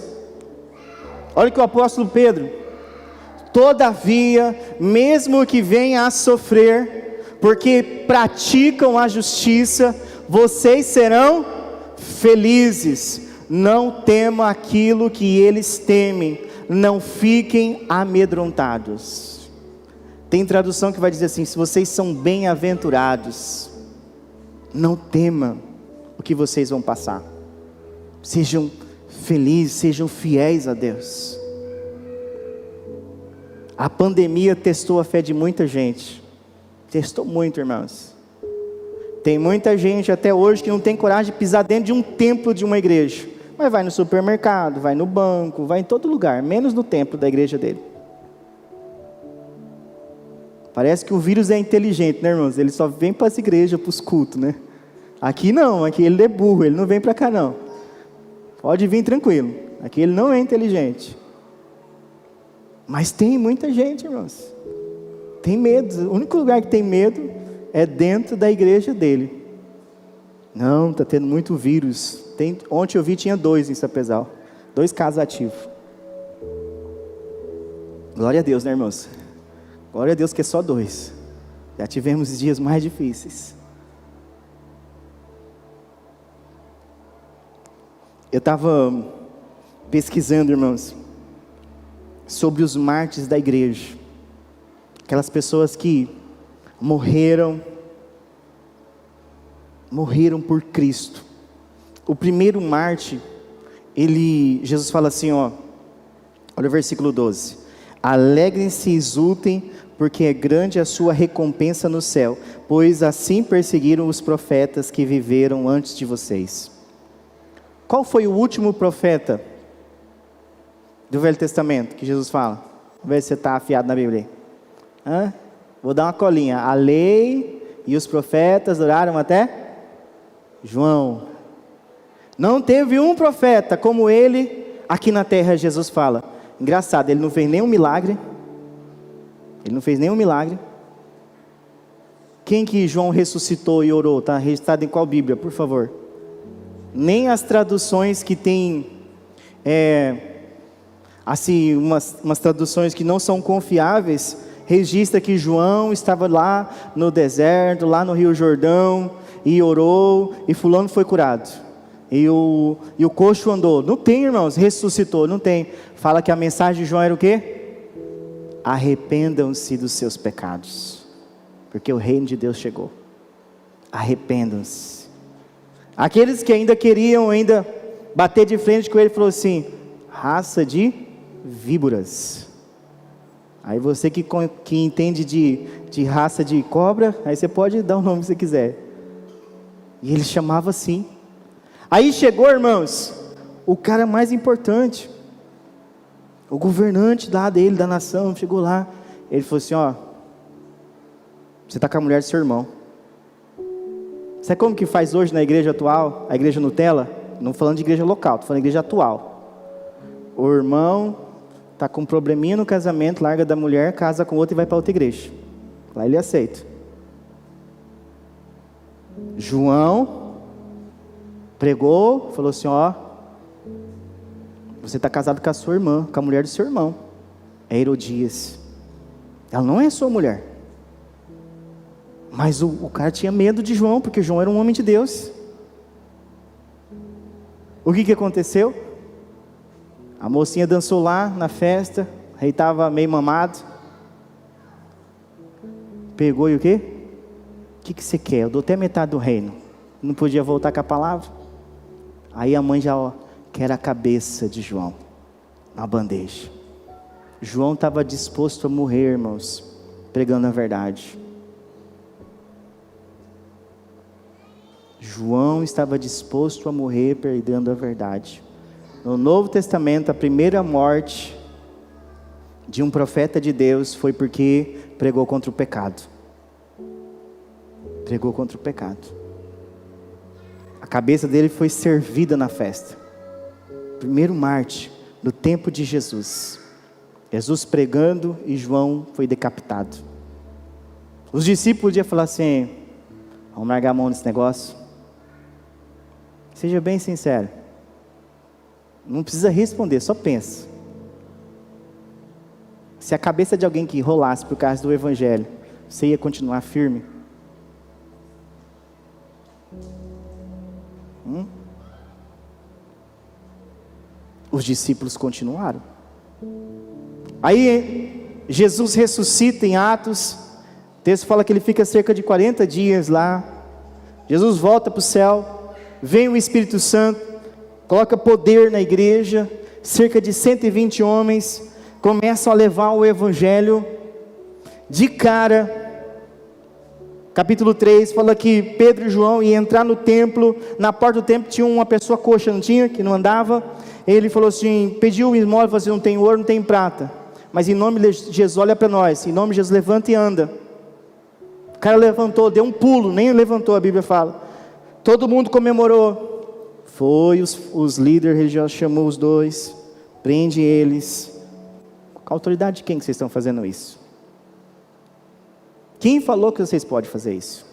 olha o que o apóstolo Pedro: todavia, mesmo que venha a sofrer, porque praticam a justiça, vocês serão felizes. Não temam aquilo que eles temem, não fiquem amedrontados. Tem tradução que vai dizer assim: se vocês são bem-aventurados, não temam o que vocês vão passar, sejam felizes, sejam fiéis a Deus. A pandemia testou a fé de muita gente, testou muito, irmãos. Tem muita gente até hoje que não tem coragem de pisar dentro de um templo de uma igreja, mas vai no supermercado, vai no banco, vai em todo lugar, menos no templo da igreja dele. Parece que o vírus é inteligente, né, irmãos? Ele só vem para as igrejas, para os cultos, né? Aqui não, aqui ele é burro, ele não vem para cá não. Pode vir tranquilo, aqui ele não é inteligente. Mas tem muita gente, irmãos, tem medo. O único lugar que tem medo é dentro da igreja dele. Não, está tendo muito vírus. Ontem eu vi, tinha 2 em Sapezal, 2 casos ativos. Glória a Deus, né, irmãos? Glória a Deus que é só 2. Já tivemos dias mais difíceis. Eu estava pesquisando, irmãos, sobre os mártires da igreja, aquelas pessoas que morreram por Cristo. O primeiro mártir, Jesus fala assim, olha o versículo 12: alegrem-se e exultem, porque é grande a sua recompensa no céu, pois assim perseguiram os profetas que viveram antes de vocês. Qual foi o último profeta do Velho Testamento que Jesus fala? Vê se você está afiado na Bíblia. Vou dar uma colinha. A lei e os profetas duraram até João. Não teve um profeta como ele aqui na terra, Jesus fala. Engraçado, ele não fez nenhum milagre. Ele não fez nenhum milagre. Quem que João ressuscitou e orou? Está registrado em qual Bíblia, por favor? Nem as traduções que tem, assim, umas traduções que não são confiáveis, registra que João estava lá no deserto, lá no Rio Jordão, e orou, e fulano foi curado. E o coxo andou. Não tem, irmãos, ressuscitou, não tem. Fala que a mensagem de João era o quê? Arrependam-se dos seus pecados, porque o reino de Deus chegou. Arrependam-se. Aqueles que ainda queriam bater de frente com ele, falou assim: raça de víboras. Aí você que entende de raça de cobra, aí você pode dar o nome que você quiser. E ele chamava assim. Aí chegou, irmãos, o cara mais importante, o governante lá dele, da nação, chegou lá. Ele falou assim: ó, você está com a mulher do seu irmão. Sabe como que faz hoje na igreja atual, a igreja Nutella? Não falando de igreja local, estou falando de igreja atual. O irmão está com um probleminha no casamento, larga da mulher, casa com outra e vai para outra igreja. Lá ele aceita. João pregou, falou assim: ó, você está casado com a sua irmã, com a mulher do seu irmão, é Herodias. Ela não é sua mulher. Mas o cara tinha medo de João, porque João era um homem de Deus. O que aconteceu? A mocinha dançou lá na festa, o rei estava meio mamado. Pegou e o quê? O que você quer? Eu dou até metade do reino. Não podia voltar com a palavra. Aí a mãe já, quer a cabeça de João, na bandeja. João estava disposto a morrer, irmãos, pregando a verdade. João estava disposto a morrer pregando a verdade. No Novo Testamento, a primeira morte de um profeta de Deus foi porque pregou contra o pecado. Pregou contra o pecado. A cabeça dele foi servida na festa. Primeiro mártir no tempo de Jesus. Jesus pregando e João foi decapitado. Os discípulos podiam falar assim: vamos largar a mão desse negócio. Seja bem sincero. Não precisa responder, só pensa. Se a cabeça de alguém que rolasse por causa do evangelho, você ia continuar firme? Os discípulos continuaram. Aí Jesus ressuscita em Atos. O texto fala que ele fica cerca de 40 dias lá. Jesus volta para o céu. Vem o Espírito Santo, coloca poder na igreja, cerca de 120 homens começam a levar o evangelho de cara. Capítulo 3 fala que Pedro e João iam entrar no templo. Na porta do templo tinha uma pessoa coxa, não tinha? Que não andava. Ele falou assim, pediu esmola, falou assim: não tem ouro, não tem prata, mas em nome de Jesus, olha para nós, em nome de Jesus, levanta e anda. O cara levantou, deu um pulo, nem levantou, a Bíblia fala. Todo mundo comemorou. Foi os líderes religiosos, chamou os dois, prende eles. Com a autoridade de quem que vocês estão fazendo isso? Quem falou que vocês podem fazer isso?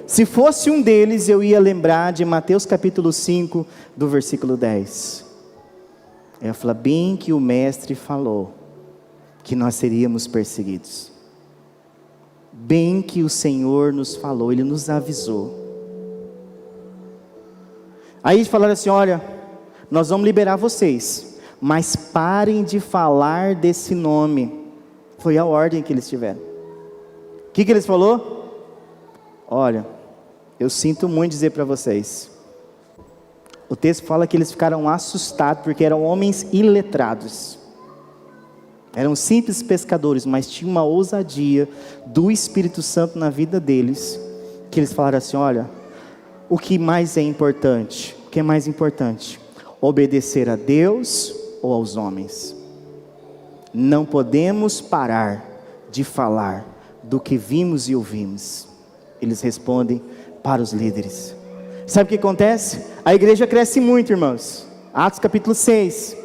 Se fosse um deles, eu ia lembrar de Mateus capítulo 5, do versículo 10. Eu ia falar: bem que o mestre falou que nós seríamos perseguidos. Bem que o Senhor nos falou, Ele nos avisou. Aí falaram assim: olha, nós vamos liberar vocês, mas parem de falar desse nome. Foi a ordem que eles tiveram. O que eles falou? Olha, eu sinto muito dizer para vocês. O texto fala que eles ficaram assustados, porque eram homens iletrados. Eram simples pescadores, mas tinha uma ousadia do Espírito Santo na vida deles, que eles falaram assim: olha, o que mais é importante? O que é mais importante? Obedecer a Deus ou aos homens? Não podemos parar de falar do que vimos e ouvimos. Eles respondem para os líderes. Sabe o que acontece? A igreja cresce muito, irmãos. Atos capítulo 6.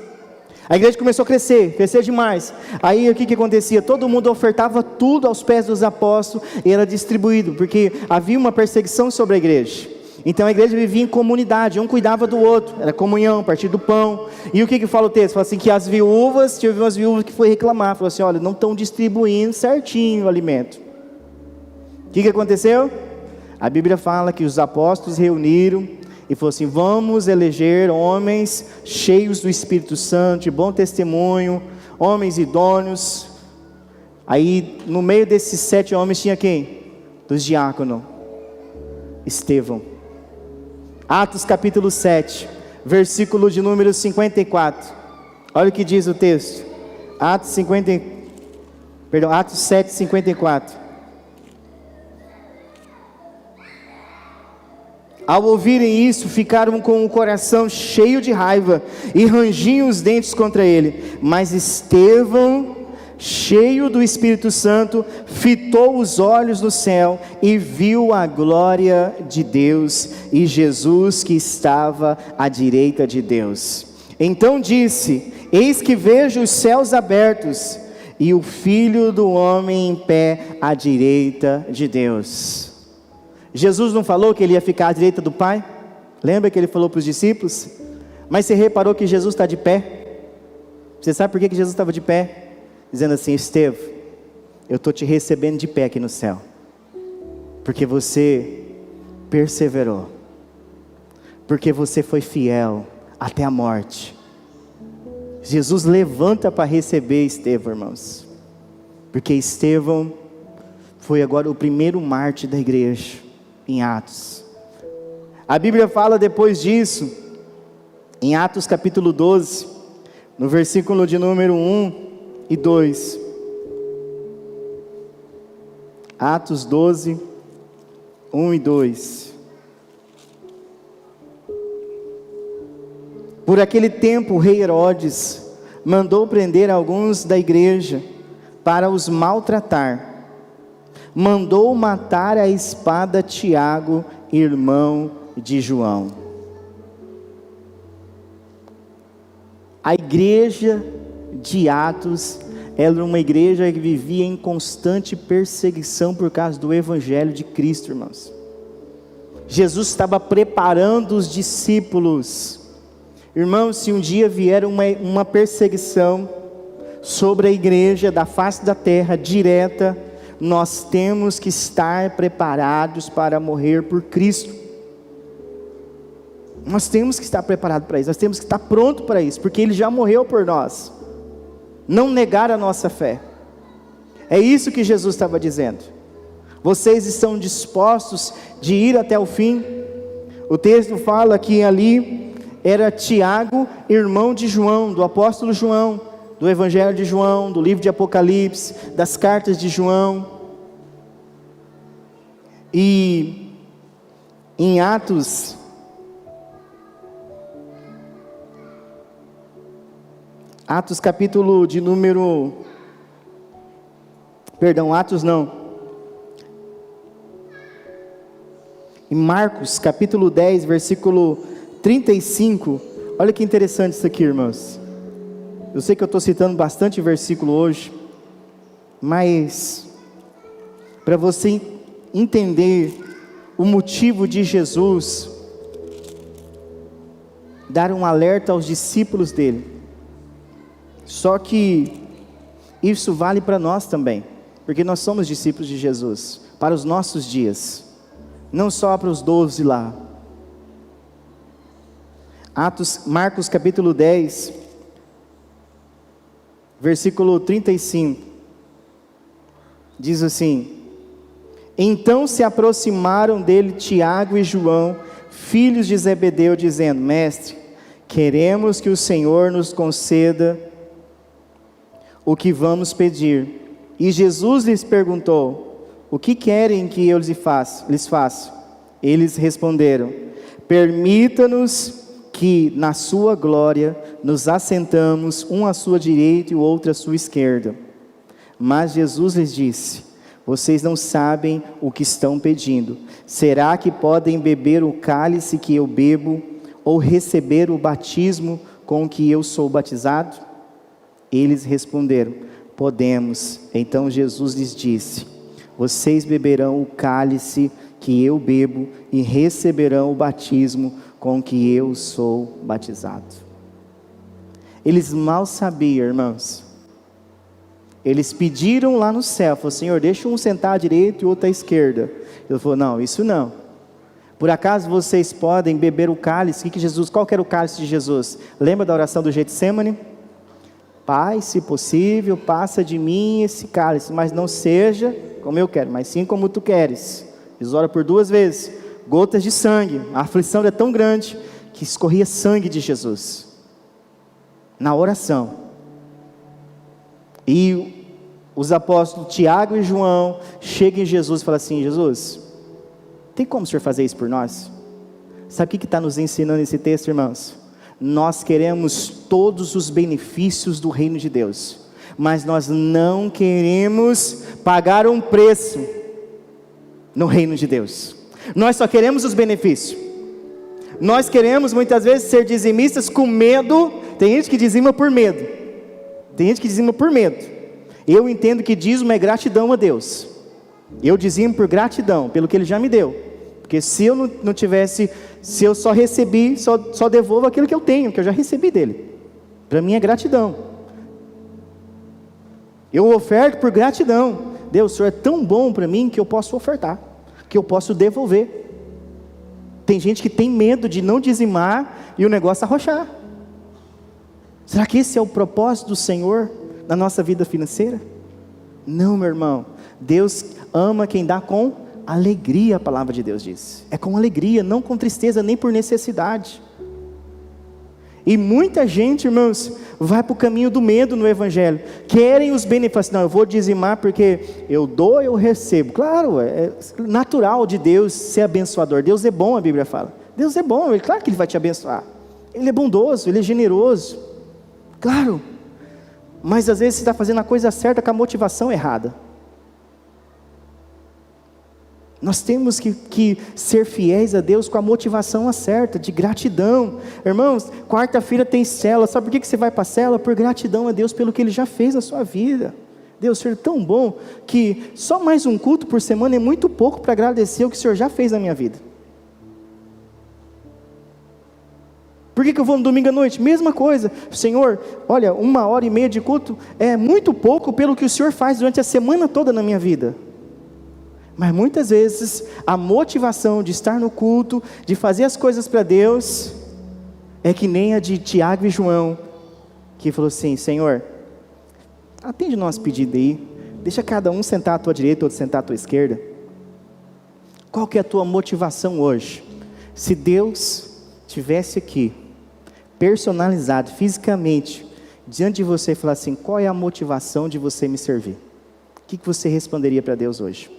A igreja começou a crescer demais. Aí o que acontecia? Todo mundo ofertava tudo aos pés dos apóstolos e era distribuído, porque havia uma perseguição sobre a igreja. Então a igreja vivia em comunidade, um cuidava do outro, era comunhão, partir do pão. E o que fala o texto? Fala assim que as viúvas, teve umas viúvas que foi reclamar, falou assim: olha, não estão distribuindo certinho o alimento. O que aconteceu? A Bíblia fala que os apóstolos reuniram e falou assim: vamos eleger homens cheios do Espírito Santo, de bom testemunho, homens idôneos. Aí no meio desses 7 homens tinha quem? Dos diáconos. Estevão. Atos capítulo 7, versículo de número 54. Olha o que diz o texto. Atos 7, 54. Ao ouvirem isso, ficaram com o coração cheio de raiva e rangiam os dentes contra ele. Mas Estevão, cheio do Espírito Santo, fitou os olhos no céu e viu a glória de Deus e Jesus que estava à direita de Deus. Então disse: eis que vejo os céus abertos e o Filho do Homem em pé à direita de Deus. Jesus não falou que ele ia ficar à direita do Pai? Lembra que ele falou para os discípulos? Mas você reparou que Jesus está de pé? Você sabe por que Jesus estava de pé? Dizendo assim: Estevão, eu estou te recebendo de pé aqui no céu, porque você perseverou, porque você foi fiel até a morte. Jesus levanta para receber Estevão, irmãos, porque Estevão foi agora o primeiro mártir da igreja, em Atos. A Bíblia fala depois disso, em Atos capítulo 12, no versículo de número 1 e 2, Atos 12, 1 e 2. Por aquele tempo o rei Herodes mandou prender alguns da igreja para os maltratar. Mandou matar à espada Tiago, irmão de João. A igreja de Atos era uma igreja que vivia em constante perseguição por causa do evangelho de Cristo, irmãos. Jesus estava preparando os discípulos. Irmãos, se um dia vier uma perseguição sobre a igreja da face da terra direta, nós temos que estar preparados para morrer por Cristo. Nós temos que estar preparados para isso, nós temos que estar prontos para isso, porque Ele já morreu por nós. Não negar a nossa fé. É isso que Jesus estava dizendo. Vocês estão dispostos de ir até o fim? O texto fala que ali era Tiago, irmão de João, do apóstolo João, do evangelho de João, do livro de Apocalipse, das cartas de João. E em Atos capítulo de número, em Marcos capítulo 10, versículo 35, olha que interessante isso aqui, irmãos. Eu sei que eu estou citando bastante versículo hoje, mas para você entender o motivo de Jesus dar um alerta aos discípulos dele. Só que isso vale para nós também, porque nós somos discípulos de Jesus, para os nossos dias, não só para os 12 lá. Marcos capítulo 10, versículo 35, diz assim: então se aproximaram dele Tiago e João, filhos de Zebedeu, dizendo: mestre, queremos que o Senhor nos conceda o que vamos pedir. E Jesus lhes perguntou: o que querem que eu lhes faça? Eles responderam: permita-nos que na sua glória nos assentamos, um à sua direita e o outro à sua esquerda. Mas Jesus lhes disse: vocês não sabem o que estão pedindo. Será que podem beber o cálice que eu bebo, ou receber o batismo com que eu sou batizado? Eles responderam: podemos. Então Jesus lhes disse: vocês beberão o cálice que eu bebo e receberão o batismo com que eu sou batizado. Eles mal sabiam, irmãos. Eles pediram lá no céu, falaram: Senhor, deixa um sentar à direita e o outro à esquerda. Ele falou: não, isso não. Por acaso vocês podem beber o cálice? Qual que era o cálice de Jesus? Lembra da oração do Getsemane? Pai, se possível, passa de mim esse cálice, mas não seja como eu quero, mas sim como tu queres. Jesus ora por 2 vezes, gotas de sangue. A aflição era tão grande que escorria sangue de Jesus na oração. E os apóstolos Tiago e João chegam em Jesus e falam assim: Jesus, tem como o Senhor fazer isso por nós? Sabe o que está nos ensinando esse texto, irmãos? Nós queremos todos os benefícios do reino de Deus, mas nós não queremos pagar um preço no reino de Deus. Nós só queremos os benefícios. Nós queremos muitas vezes ser dizimistas com medo. Tem gente que dizima por medo. Eu entendo que dízimo é gratidão a Deus. Eu dizimo por gratidão, pelo que Ele já me deu. Porque se eu não tivesse, se eu só recebi, só devolvo aquilo que eu tenho, que eu já recebi dEle. Para mim é gratidão. Eu oferto por gratidão. Deus, o Senhor é tão bom para mim que eu posso ofertar, que eu posso devolver. Tem gente que tem medo de não dizimar e o negócio arrochar. Será que esse é o propósito do Senhor na nossa vida financeira? Não, meu irmão. Deus ama quem dá com alegria, a palavra de Deus diz. É com alegria, não com tristeza, nem por necessidade. E muita gente, irmãos, vai para o caminho do medo no Evangelho. Querem os benefícios. Não, eu vou dizimar porque eu dou, eu recebo. Claro, é natural de Deus ser abençoador. Deus é bom, a Bíblia fala. Deus é bom, claro que Ele vai te abençoar. Ele é bondoso, Ele é generoso. Claro. Mas às vezes você está fazendo a coisa certa com a motivação errada. Nós temos que ser fiéis a Deus com a motivação certa, de gratidão. Irmãos, quarta-feira tem célula. Sabe por que você vai para a célula? Por gratidão a Deus pelo que Ele já fez na sua vida. Deus, o Senhor é tão bom que só mais um culto por semana é muito pouco para agradecer o que o Senhor já fez na minha vida. Por que eu vou no domingo à noite? Mesma coisa. Senhor, olha, 1h30 de culto é muito pouco pelo que o Senhor faz durante a semana toda na minha vida. Mas muitas vezes a motivação de estar no culto, de fazer as coisas para Deus, é que nem a de Tiago e João, que falou assim: Senhor, atende o nosso pedido aí, deixa cada um sentar à tua direita, outro sentar à tua esquerda. Qual que é a tua motivação hoje? Se Deus estivesse aqui, personalizado, fisicamente, diante de você e falar assim: qual é a motivação de você me servir? O que você responderia para Deus hoje?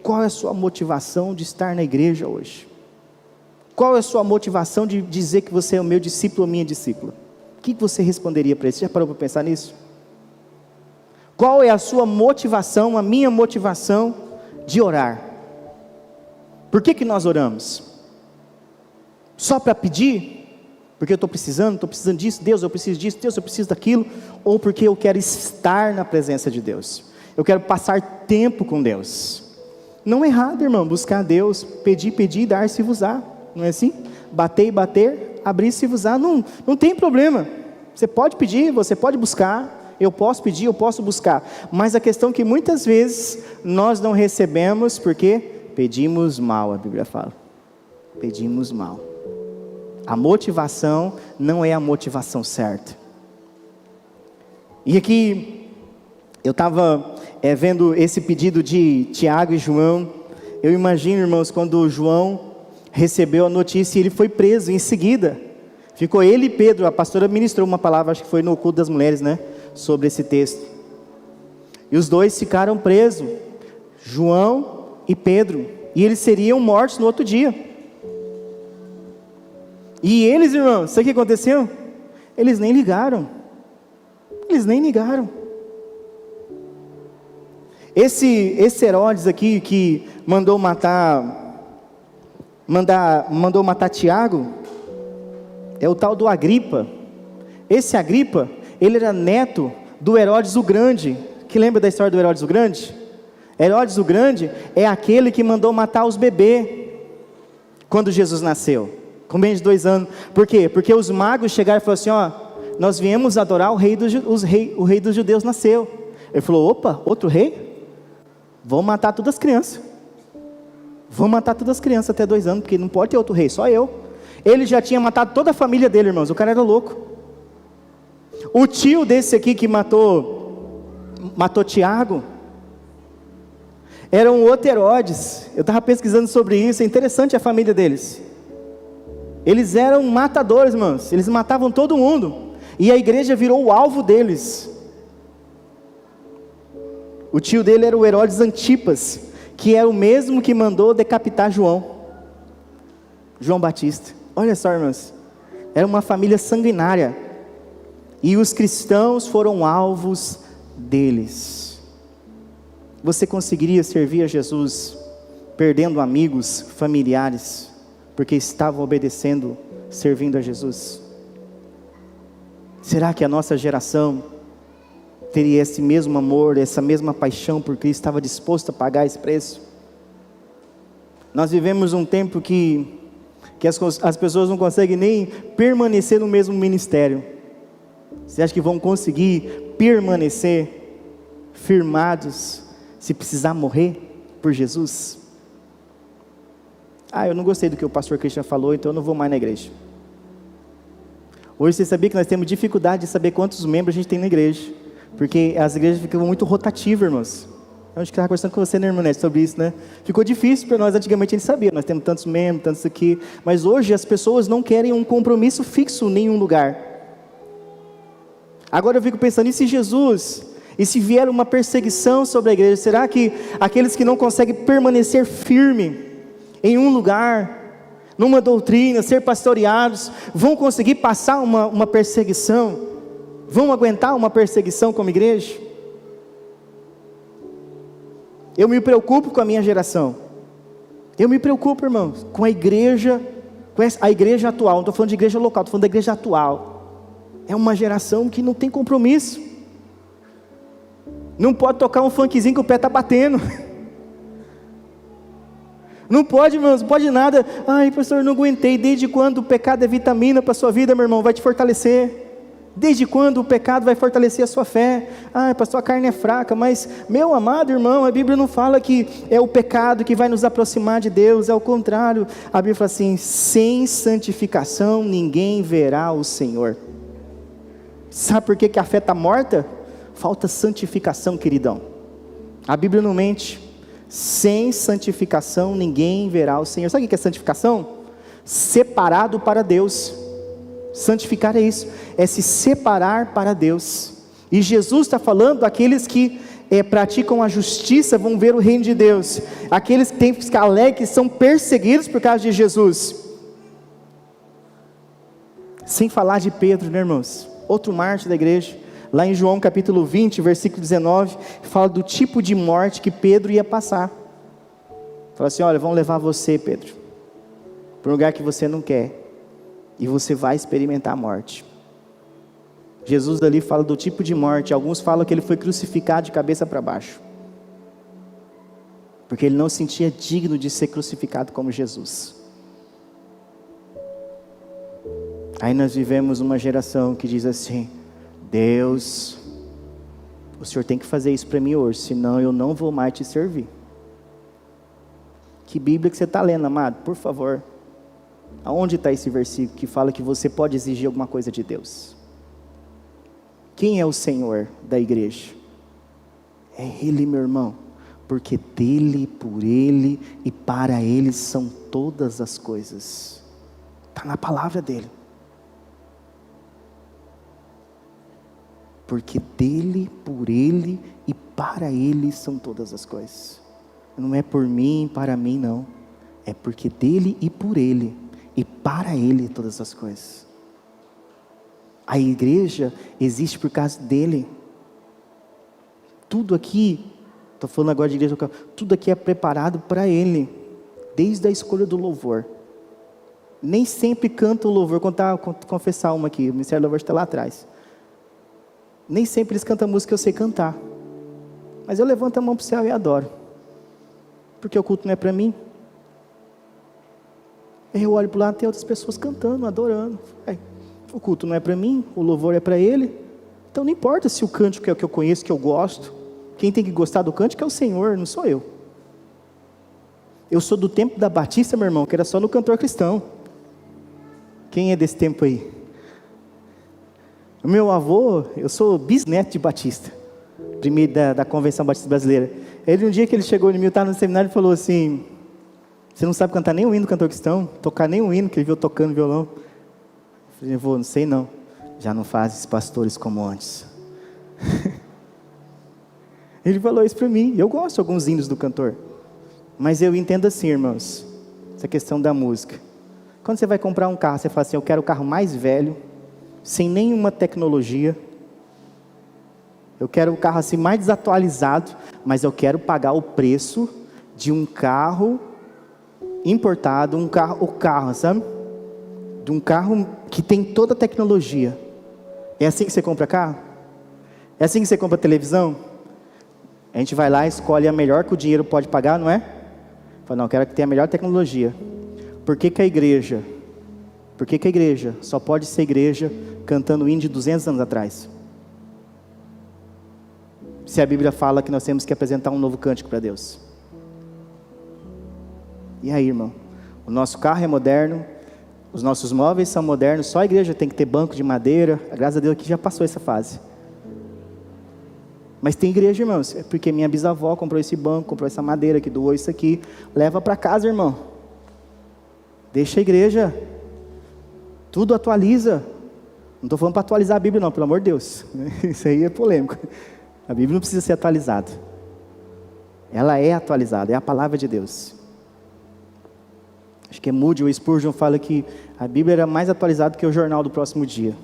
Qual é a sua motivação de estar na igreja hoje? Qual é a sua motivação de dizer que você é o meu discípulo ou minha discípula? O que você responderia para isso? Já parou para pensar nisso? Qual é a sua motivação, a minha motivação de orar? Por que nós oramos? Só para pedir? Porque eu estou precisando disso, Deus eu preciso disso, Deus eu preciso daquilo? Ou porque eu quero estar na presença de Deus? Eu quero passar tempo com Deus? Não é errado, irmão, buscar a Deus, pedir, dar-se-vos-á, não é assim? Bater e bater, abrir-se-vos-á, não tem problema. Você pode pedir, você pode buscar, eu posso pedir, eu posso buscar. Mas a questão é que muitas vezes nós não recebemos porque pedimos mal, a Bíblia fala. Pedimos mal. A motivação não é a motivação certa. E aqui eu estava vendo esse pedido de Tiago e João. Eu imagino, irmãos, quando João recebeu a notícia e ele foi preso em seguida. Ficou ele e Pedro. A pastora ministrou uma palavra, acho que foi no culto das mulheres, né? Sobre esse texto. E os dois ficaram presos, João e Pedro. E eles seriam mortos no outro dia. E eles, irmãos, sabe o que aconteceu? Eles nem ligaram. Eles nem ligaram. Esse Herodes aqui que mandou matar Tiago, é o tal do Agripa. Esse Agripa, ele era neto do Herodes o Grande. Que lembra da história do Herodes o Grande? Herodes o Grande é aquele que mandou matar os bebês quando Jesus nasceu, com menos de 2 anos. Por quê? Porque os magos chegaram e falaram assim: ó, nós viemos adorar o rei dos judeus nasceu. Ele falou: opa, outro rei? Vamos matar todas as crianças. Vamos matar todas as crianças até 2 anos, porque não pode ter outro rei, só eu. Ele já tinha matado toda a família dele, irmãos. O cara era louco. O tio desse aqui que matou Tiago era um outro Herodes. Eu estava pesquisando sobre isso. É interessante a família deles. Eles eram matadores, irmãos. Eles matavam todo mundo. E a igreja virou o alvo deles. O tio dele era o Herodes Antipas, que é o mesmo que mandou decapitar João Batista. Olha só, irmãos, era uma família sanguinária, e os cristãos foram alvos deles. Você conseguiria servir a Jesus perdendo amigos, familiares, porque estavam obedecendo, servindo a Jesus? Será que a nossa geração teria esse mesmo amor, essa mesma paixão por Cristo, estava disposto a pagar esse preço? Nós vivemos um tempo que as pessoas não conseguem nem permanecer no mesmo ministério. Você acha que vão conseguir permanecer firmados se precisar morrer por Jesus? Eu não gostei do que o pastor Christian falou, então eu não vou mais na igreja. Hoje você sabia que nós temos dificuldade de saber quantos membros a gente tem na igreja, porque as igrejas ficam muito rotativas, irmãos. Eu acho que estava conversando com você, né, irmã Nete, sobre isso, né? Ficou difícil para nós. Antigamente a gente sabia, nós temos tantos membros, tantos aqui, mas hoje as pessoas não querem um compromisso fixo em nenhum lugar. Agora eu fico pensando, e se vier uma perseguição sobre a igreja, será que aqueles que não conseguem permanecer firme em um lugar, numa doutrina, ser pastoreados, vão conseguir passar uma perseguição? Vão aguentar uma perseguição como igreja? Eu me preocupo com a minha geração. Eu me preocupo, irmãos, com a igreja atual. Não estou falando de igreja local, estou falando da igreja atual. É uma geração que não tem compromisso. Não pode tocar um funkzinho que o pé está batendo. Não pode, irmãos, não pode nada. Ai, pastor, não aguentei. Desde quando o pecado é vitamina para a sua vida, meu irmão? Vai te fortalecer. Desde quando o pecado vai fortalecer a sua fé? Pastor, a carne é fraca. Mas, meu amado irmão, a Bíblia não fala que é o pecado que vai nos aproximar de Deus. É o contrário. A Bíblia fala assim: sem santificação ninguém verá o Senhor. Sabe por que a fé está morta? Falta santificação, queridão. A Bíblia não mente. Sem santificação ninguém verá o Senhor. Sabe o que é santificação? Separado para Deus. Santificar é isso, é se separar para Deus. E Jesus está falando, aqueles que praticam a justiça vão ver o reino de Deus. Aqueles que têm que ficar alegres, que são perseguidos por causa de Jesus. Sem falar de Pedro, né, irmãos? Outro mártir da igreja. Lá em João capítulo 20, versículo 19, fala do tipo de morte que Pedro ia passar. Fala assim: olha, vão levar você, Pedro, para um lugar que você não quer, e você vai experimentar a morte. Jesus ali fala do tipo de morte. Alguns falam que ele foi crucificado de cabeça para baixo, porque ele não se sentia digno de ser crucificado como Jesus. Aí nós vivemos uma geração que diz assim: Deus, o Senhor tem que fazer isso para mim hoje, senão eu não vou mais te servir. Que Bíblia que você está lendo, amado? Por favor. Aonde está esse versículo que fala que você pode exigir alguma coisa de Deus? Quem é o Senhor da igreja? É Ele, meu irmão, porque dele, por Ele e para Ele são todas as coisas. Está na palavra dele. porque dele, por ele e para ele são todas as coisas. Não é por mim, para mim, não. É porque dele e por ele e para ele todas as coisas. A igreja existe por causa dele. Tudo aqui, estou falando agora de igreja, tudo aqui é preparado para ele, desde a escolha do louvor. Nem sempre canta o louvor, confessar uma aqui, o Ministério do Louvor está lá atrás. Nem sempre eles cantam a música que eu sei cantar, mas eu levanto a mão para o céu e adoro, porque o culto não é para mim. Eu olho para lá, tem outras pessoas cantando, adorando. O culto não é para mim, o louvor é para ele. Então não importa se o cântico é o que eu conheço, que eu gosto. Quem tem que gostar do cântico é o Senhor, não sou eu. Eu sou do tempo da Batista, meu irmão, que era só no cantor cristão. Quem é desse tempo aí? O meu avô, eu sou bisneto de Batista, primeiro da Convenção Batista Brasileira. Um dia que ele chegou em mim, eu estava no seminário, e falou assim: você não sabe cantar nem o hino do cantor cristão, tocar nem o hino que ele viu tocando violão. Eu falei: vô, não sei não, já não fazes pastores como antes. Ele falou isso para mim. Eu gosto de alguns hinos do cantor, mas eu entendo assim, irmãos, essa questão da música. Quando você vai comprar um carro, você fala assim: eu quero o carro mais velho, sem nenhuma tecnologia. Eu quero o carro assim mais desatualizado, mas eu quero pagar o preço de um carro importado, o carro, sabe? De um carro que tem toda a tecnologia. É assim que você compra carro? É assim que você compra televisão? A gente vai lá e escolhe a melhor que o dinheiro pode pagar, não é? Fala: não, eu quero que tenha a melhor tecnologia. Por que a igreja só pode ser igreja cantando hino de 200 anos atrás? Se a Bíblia fala que nós temos que apresentar um novo cântico para Deus. E aí, irmão? O nosso carro é moderno, os nossos móveis são modernos, só a igreja tem que ter banco de madeira. Graças a Deus que já passou essa fase. Mas tem igreja, irmãos, é porque minha bisavó comprou esse banco, comprou essa madeira que doou isso aqui. Leva para casa, irmão. Deixa a igreja. Tudo atualiza. Não estou falando para atualizar a Bíblia não, pelo amor de Deus. Isso aí é polêmico. A Bíblia não precisa ser atualizada. Ela é atualizada, é a palavra de Deus. Acho que é Moody ou Spurgeon fala que a Bíblia era mais atualizada que o jornal do próximo dia.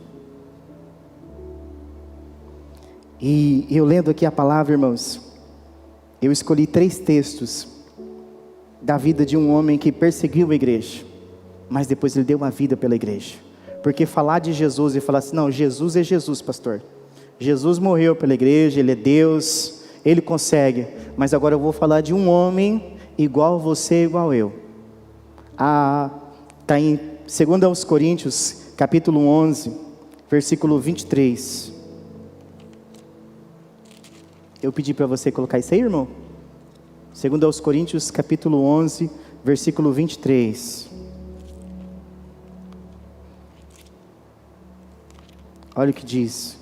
E eu lendo aqui a palavra, irmãos, eu escolhi 3 textos da vida de um homem que perseguiu a igreja, mas depois ele deu uma vida pela igreja. Porque falar de Jesus e falar assim: não, Jesus é Jesus, pastor. Jesus morreu pela igreja, Ele é Deus, Ele consegue. Mas agora eu vou falar de um homem igual você, igual eu. Está em 2 Coríntios, capítulo 11, versículo 23. Eu pedi para você colocar isso aí, irmão. 2 Coríntios, capítulo 11, versículo 23. Olha o que diz.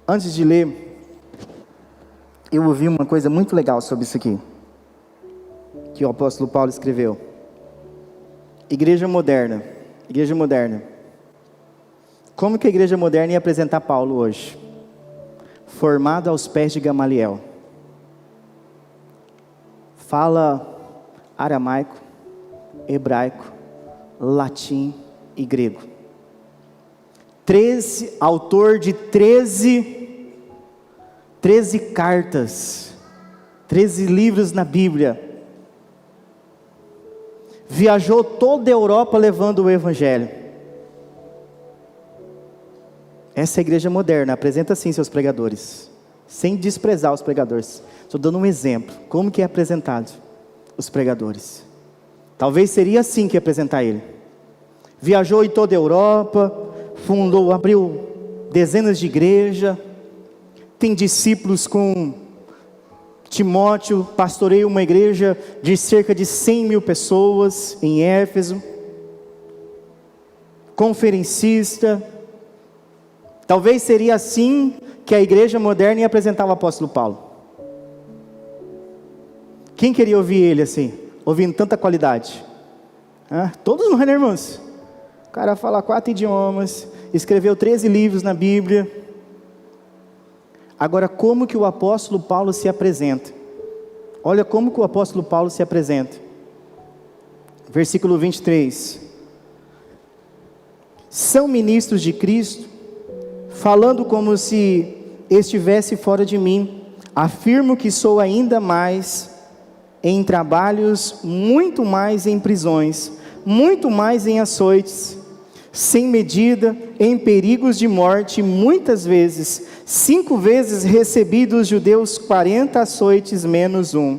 Antes de ler, eu ouvi uma coisa muito legal sobre isso aqui, que o apóstolo Paulo escreveu. Igreja moderna. Igreja moderna. Como que a igreja moderna ia apresentar Paulo hoje? Formado aos pés de Gamaliel. Fala aramaico, hebraico, latim e grego. Autor de 13 cartas, 13 livros na Bíblia. Viajou toda a Europa levando o Evangelho. Essa é a igreja moderna, apresenta assim seus pregadores, sem desprezar os pregadores. Estou dando um exemplo, como que é apresentado os pregadores. Talvez seria assim que ia apresentar ele. Viajou em toda a Europa, abriu dezenas de igrejas, tem discípulos com Timóteo, pastoreia uma igreja de cerca de 100.000 pessoas em Éfeso, conferencista. Talvez seria assim que a igreja moderna ia apresentar o apóstolo Paulo? Quem queria ouvir ele assim, ouvindo tanta qualidade? Todos nós, né, irmãos? O cara fala 4 idiomas, escreveu 13 livros na Bíblia. Agora, como que o apóstolo Paulo se apresenta? Olha como que o apóstolo Paulo se apresenta. Versículo 23. São ministros de Cristo, falando como se estivesse fora de mim. Afirmo que sou ainda mais em trabalhos, muito mais em prisões, muito mais em açoites, sem medida, em perigos de morte, muitas vezes, 5 vezes recebi dos judeus 40 açoites menos um.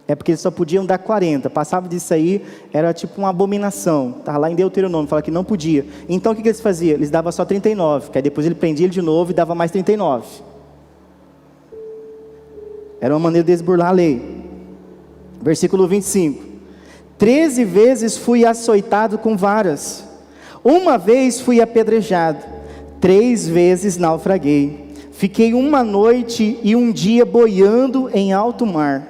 É porque eles só podiam dar 40, passava disso aí, era tipo uma abominação, estava lá em Deuteronômio, fala que não podia. Então o que eles faziam? Eles davam só 39, que aí depois ele prendia ele de novo e dava mais 39. Era uma maneira de eles burlar a lei. Versículo 25. 13 vezes fui açoitado com varas, uma vez fui apedrejado, 3 vezes naufraguei, fiquei uma noite e um dia boiando em alto mar,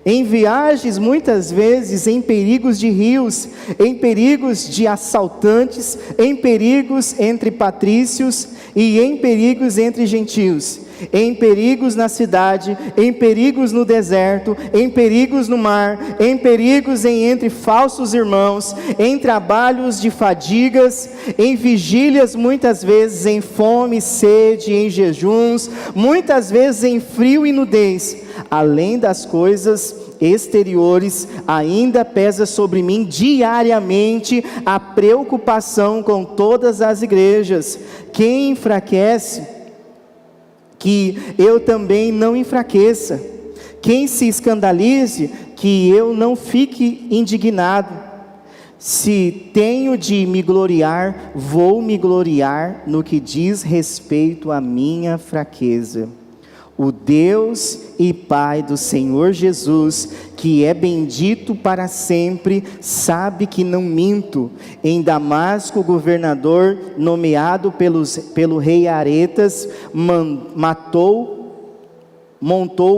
em viagens muitas vezes, em perigos de rios, em perigos de assaltantes, em perigos entre patrícios e em perigos entre gentios, em perigos na cidade, em perigos no deserto, em perigos no mar, em perigos entre falsos irmãos, em trabalhos de fadigas, em vigílias muitas vezes, em fome, sede, em jejuns, muitas vezes em frio e nudez. Além das coisas exteriores, ainda pesa sobre mim diariamente a preocupação com todas as igrejas. Quem enfraquece, que eu também não enfraqueça. Quem se escandalize, que eu não fique indignado. Se tenho de me gloriar, vou me gloriar no que diz respeito à minha fraqueza. O Deus e Pai do Senhor Jesus, que é bendito para sempre, sabe que não minto. Em Damasco, o governador, nomeado pelo rei Aretas, montou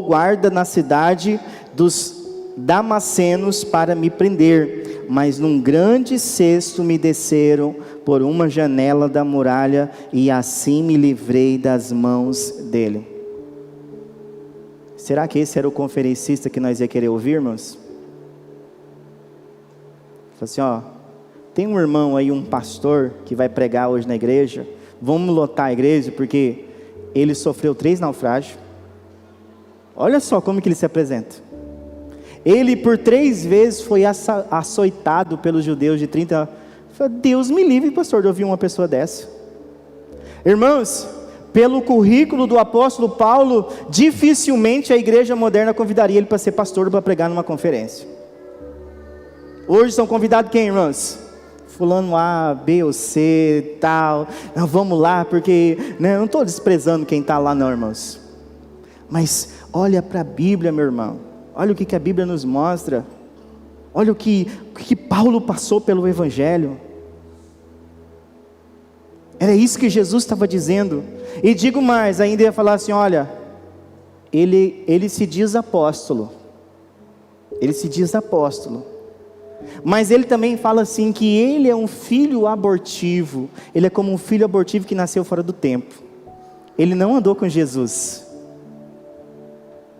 guarda na cidade dos Damascenos para me prender, mas num grande cesto me desceram por uma janela da muralha, e assim me livrei das mãos dele. Será que esse era o conferencista que nós ia querer ouvir, irmãos? Falei assim, tem um irmão aí, um pastor, que vai pregar hoje na igreja, vamos lotar a igreja, porque ele sofreu 3 naufrágios. Olha só como que ele se apresenta. Ele por 3 vezes foi açoitado pelos judeus de 30. Falei, Deus me livre, pastor, de ouvir uma pessoa dessa. Irmãos, pelo currículo do apóstolo Paulo, dificilmente a igreja moderna convidaria ele para ser pastor ou para pregar numa conferência. Hoje são convidados quem, irmãos? Fulano A, B ou C, tal. Não, vamos lá, porque eu não estou desprezando quem está lá não, irmãos. Mas olha para a Bíblia, meu irmão. Olha o que a Bíblia nos mostra. Olha o que Paulo passou pelo Evangelho. Era isso que Jesus estava dizendo. E digo mais, ainda ia falar assim, olha, ele se diz apóstolo. Ele se diz apóstolo. Mas ele também fala assim, que ele é um filho abortivo. Ele é como um filho abortivo que nasceu fora do tempo. Ele não andou com Jesus,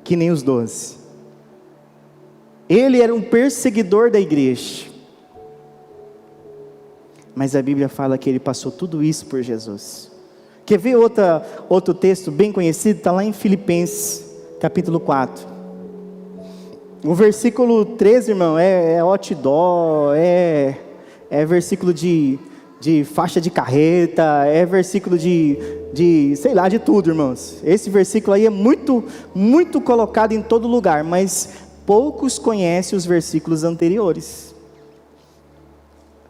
que nem os 12. Ele era um perseguidor da igreja. Mas a Bíblia fala que ele passou tudo isso por Jesus. Quer ver outro texto bem conhecido? Está lá em Filipenses, capítulo 4. O versículo 13, irmão, é outdoor, é versículo de faixa de carreta, é versículo de sei lá, de tudo, irmãos. Esse versículo aí é muito, muito colocado em todo lugar, mas poucos conhecem os versículos anteriores.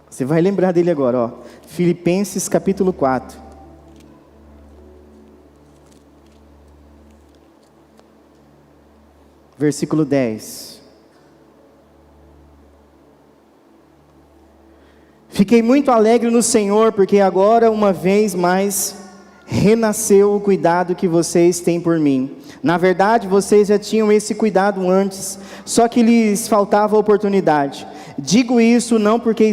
Você vai lembrar dele agora, Filipenses capítulo 4. Versículo 10. Fiquei muito alegre no Senhor, porque agora uma vez mais renasceu o cuidado que vocês têm por mim. Na verdade, vocês já tinham esse cuidado antes, só que lhes faltava oportunidade. Digo isso não porque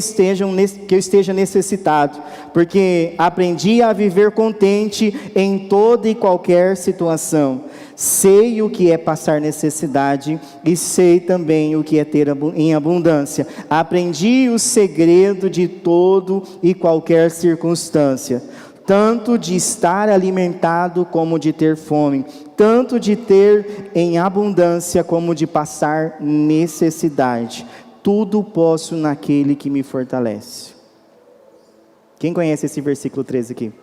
que eu esteja necessitado, porque aprendi a viver contente em toda e qualquer situação. Sei o que é passar necessidade e sei também o que é ter em abundância. Aprendi o segredo de todo e qualquer circunstância, tanto de estar alimentado como de ter fome, tanto de ter em abundância como de passar necessidade. Tudo posso naquele que me fortalece. Quem conhece esse versículo 13 aqui?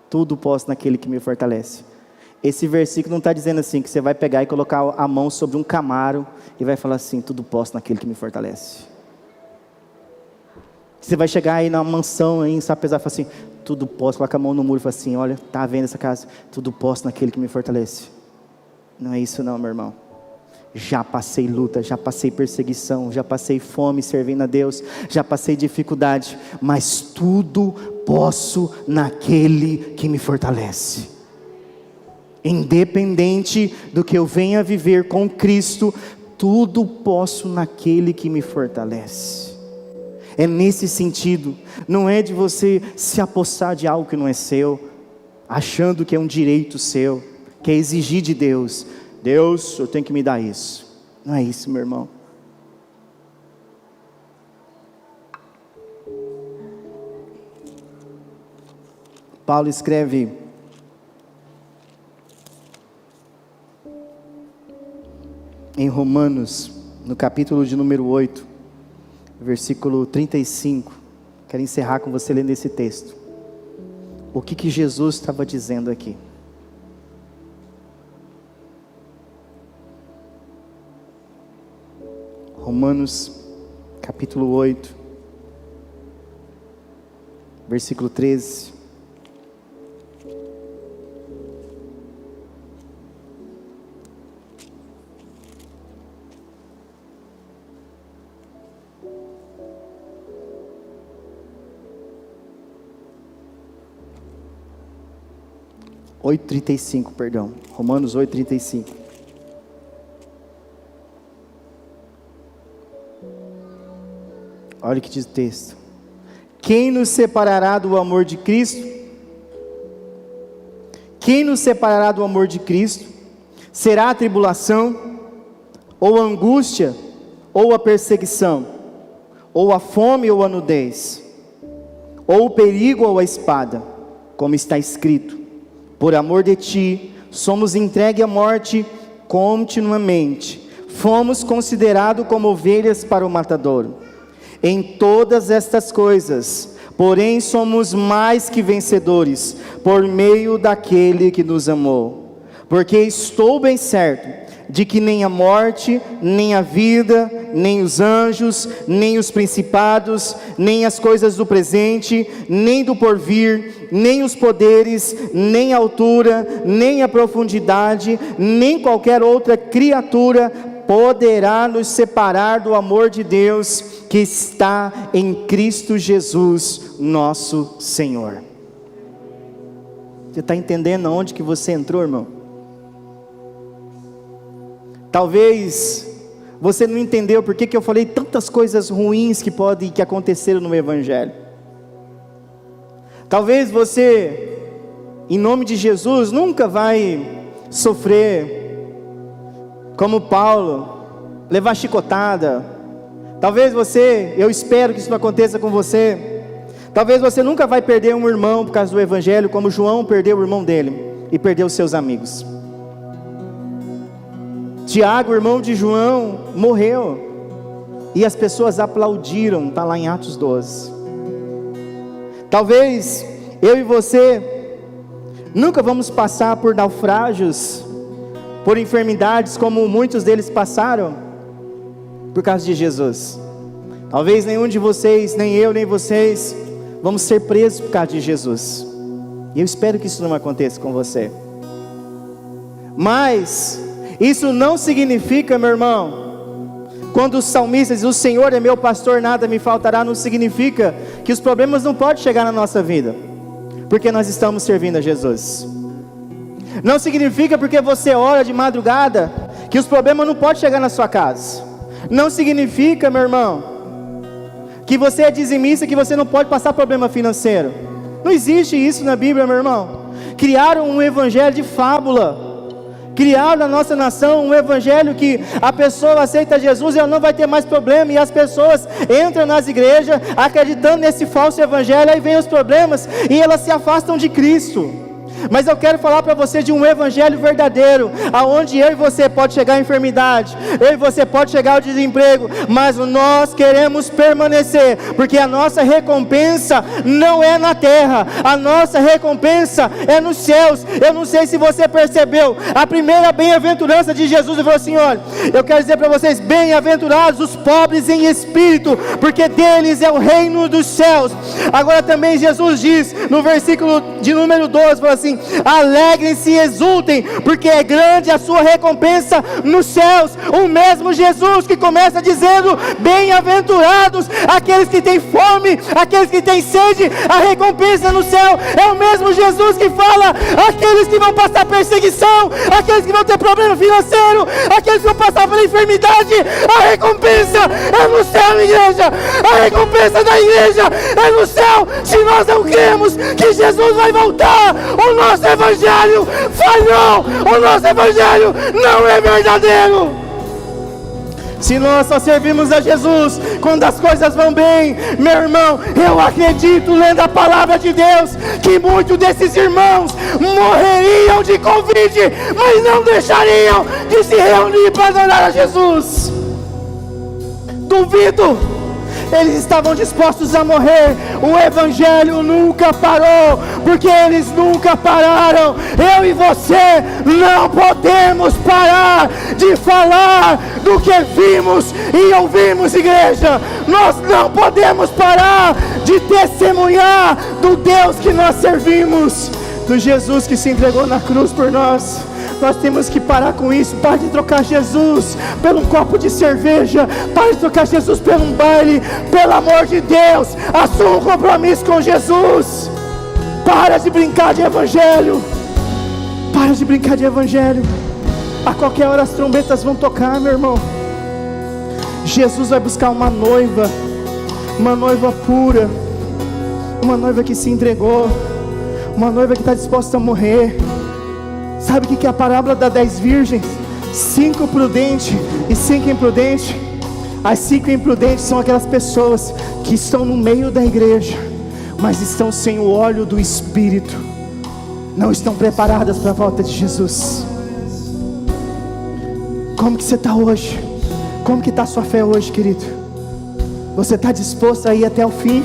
Tudo posso naquele que me fortalece. Esse versículo não está dizendo assim, que você vai pegar e colocar a mão sobre um Camaro e vai falar assim, tudo posso naquele que me fortalece. Você vai chegar aí na mansão, aí, sabe, pesar e falar assim, tudo posso, coloca a mão no muro e falar assim, olha, está vendo essa casa? Tudo posso naquele que me fortalece. Não é isso não, meu irmão. Já passei luta, já passei perseguição, já passei fome servindo a Deus, já passei dificuldade, mas tudo posso naquele que me fortalece. Independente do que eu venha viver com Cristo, tudo posso naquele que me fortalece. É nesse sentido, não é de você se apossar de algo que não é seu, achando que é um direito seu, que é exigir de Deus. Deus, eu tenho que me dar isso. Não é isso, meu irmão. Paulo escreve em Romanos, no capítulo de número 8, versículo 35. Quero encerrar com você lendo esse texto. O que Jesus estava dizendo aqui? Romanos, capítulo 8, versículo 13. Romanos 8:35. Olha o que diz o texto. Quem nos separará do amor de Cristo? Quem nos separará do amor de Cristo? Será a tribulação, ou a angústia, ou a perseguição, ou a fome, ou a nudez, ou o perigo, ou a espada, como está escrito: por amor de ti, somos entregues à morte continuamente, fomos considerados como ovelhas para o matadouro. Em todas estas coisas, porém, somos mais que vencedores, por meio daquele que nos amou. Porque estou bem certo de que nem a morte, nem a vida, nem os anjos, nem os principados, nem as coisas do presente, nem do porvir, nem os poderes, nem a altura, nem a profundidade, nem qualquer outra criatura poderá nos separar do amor de Deus que está em Cristo Jesus, nosso Senhor. Você está entendendo aonde que você entrou, irmão? Talvez você não entendeu porque que eu falei tantas coisas ruins que aconteceram no Evangelho. Talvez você, em nome de Jesus, nunca vai sofrer como Paulo, levar chicotada. Talvez você, eu espero que isso não aconteça com você. Talvez você nunca vai perder um irmão por causa do Evangelho, como João perdeu o irmão dele e perdeu os seus amigos. Tiago, irmão de João, morreu e as pessoas aplaudiram, está lá em Atos 12. Talvez eu e você nunca vamos passar por naufrágios, por enfermidades como muitos deles passaram por causa de Jesus. Talvez nenhum de vocês, nem eu, nem vocês, vamos ser presos por causa de Jesus. E eu espero que isso não aconteça com você. Mas isso não significa, meu irmão, quando o salmista diz: o Senhor é meu pastor, nada me faltará, não significa que os problemas não podem chegar na nossa vida. porque nós estamos servindo a Jesus. Não significa porque você ora de madrugada que os problemas não podem chegar na sua casa. Não significa, meu irmão, que você é dizimista, que você não pode passar problema financeiro. Não existe isso na Bíblia, meu irmão. Criaram um evangelho de fábula. Criaram na nossa nação um evangelho que a pessoa aceita Jesus e ela não vai ter mais problema, e as pessoas entram nas igrejas acreditando nesse falso evangelho, aí vem os problemas e elas se afastam de Cristo. Mas eu quero falar para você de um evangelho verdadeiro, aonde eu e você pode chegar à enfermidade, eu e você pode chegar ao desemprego, mas nós queremos permanecer, porque a nossa recompensa não é na terra, a nossa recompensa é nos céus. Eu não sei se você percebeu, a primeira bem-aventurança de Jesus, ele falou assim: olha, eu quero dizer para vocês, bem-aventurados os pobres em espírito, porque deles é o reino dos céus. Agora também Jesus diz, no versículo de número 12, falou assim: alegrem-se e exultem, porque é grande a sua recompensa nos céus. O mesmo Jesus que começa dizendo: bem-aventurados aqueles que têm fome, aqueles que têm sede, a recompensa no céu. É o mesmo Jesus que fala: aqueles que vão passar perseguição, aqueles que vão ter problema financeiro, aqueles que vão passar pela enfermidade, a recompensa é no céu, igreja. A recompensa da igreja é no céu. Se nós não cremos que Jesus vai voltar, o nosso evangelho falhou, o nosso evangelho não é verdadeiro. Se nós só servimos a Jesus quando as coisas vão bem, meu irmão, eu acredito, lendo a palavra de Deus, que muitos desses irmãos morreriam de Covid, mas não deixariam de se reunir para adorar a Jesus. Duvido. Eles estavam dispostos a morrer. O evangelho nunca parou, porque eles nunca pararam. Eu e você não podemos parar de falar do que vimos e ouvimos, igreja. Nós não podemos parar de testemunhar do Deus que nós servimos, do Jesus que se entregou na cruz por nós. Nós temos que parar com isso. Para de trocar Jesus por um copo de cerveja, para de trocar Jesus por um baile. Pelo amor de Deus, assuma um compromisso com Jesus. Para de brincar de evangelho. Para de brincar de evangelho. A qualquer hora as trombetas vão tocar, meu irmão. Jesus vai buscar uma noiva pura, uma noiva que se entregou, uma noiva que está disposta a morrer. Sabe o que é a parábola das 10 virgens? 5 prudentes e 5 imprudentes. As 5 imprudentes são aquelas pessoas que estão no meio da igreja, mas estão sem o óleo do Espírito, não estão preparadas para a volta de Jesus. Como que você está hoje? Como que está a sua fé hoje, querido? Você está disposto a ir até o fim?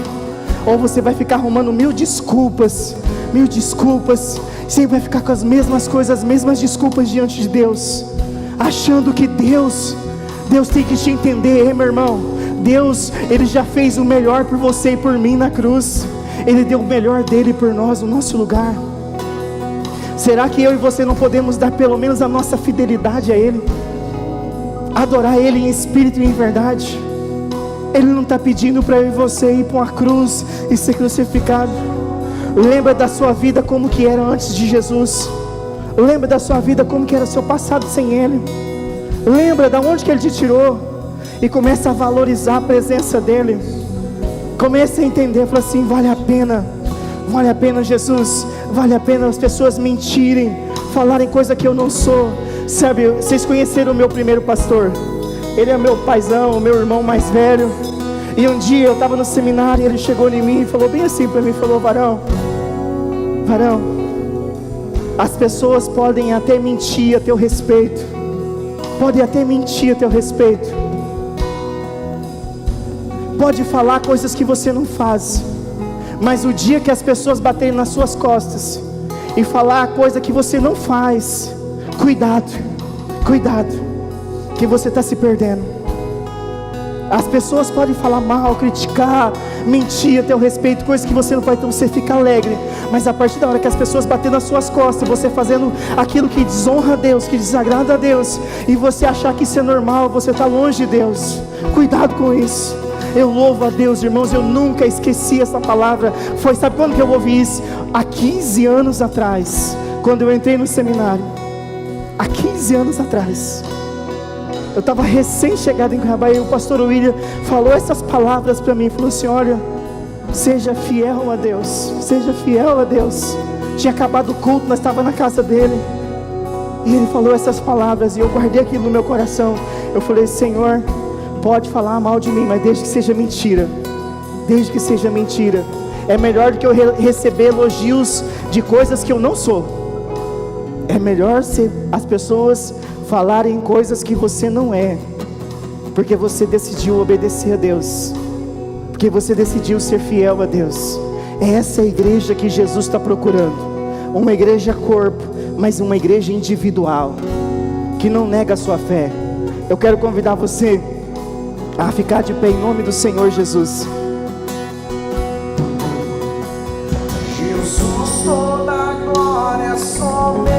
Ou você vai ficar arrumando mil desculpas, sempre vai ficar com as mesmas coisas, as mesmas desculpas diante de Deus, achando que Deus tem que te entender, meu irmão. Deus, Ele já fez o melhor por você e por mim na cruz. Ele deu o melhor dele por nós, no nosso lugar. Será que eu e você não podemos dar pelo menos a nossa fidelidade a Ele? Adorar Ele em espírito e em verdade. Ele não está pedindo para eu e você ir para uma cruz e ser crucificado. Lembra da sua vida como que era antes de Jesus. Lembra da sua vida como que era seu passado sem Ele. Lembra de onde que Ele te tirou. E começa a valorizar a presença dEle. Começa a entender, fala assim: vale a pena Jesus, vale a pena as pessoas mentirem, falarem coisa que eu não sou. Sabe, vocês conheceram o meu primeiro pastor. Ele é meu paizão, meu irmão mais velho. E um dia eu estava no seminário e ele chegou em mim e falou bem assim para mim, falou: varão, as pessoas podem até mentir a teu respeito, pode falar coisas que você não faz, mas o dia que as pessoas baterem nas suas costas e falar a coisa que você não faz, cuidado, que você está se perdendo. As pessoas podem falar mal, criticar, mentir a teu respeito, coisas que você não faz, então você fica alegre. Mas a partir da hora que as pessoas baterem nas suas costas, você fazendo aquilo que desonra a Deus, que desagrada a Deus, e você achar que isso é normal, você está longe de Deus. Cuidado com isso. Eu louvo a Deus, irmãos, eu nunca esqueci essa palavra. Sabe quando que eu ouvi isso? Há 15 anos atrás, quando eu entrei no seminário. Há 15 anos atrás, eu estava recém-chegado em Cuiabá, e o pastor William falou essas palavras para mim, falou assim: olha, seja fiel a Deus, seja fiel a Deus. Tinha acabado o culto, nós estávamos na casa dele, e ele falou essas palavras, e eu guardei aquilo no meu coração. Eu falei: Senhor, pode falar mal de mim, mas desde que seja mentira, desde que seja mentira. É melhor do que eu receber elogios de coisas que eu não sou. É melhor as pessoas falarem coisas que você não é, porque você decidiu obedecer a Deus, porque você decidiu ser fiel a Deus. Essa é a igreja que Jesus está procurando, uma igreja corpo, mas uma igreja individual, que não nega a sua fé. Eu quero convidar você a ficar de pé em nome do Senhor Jesus. Jesus, toda a glória somente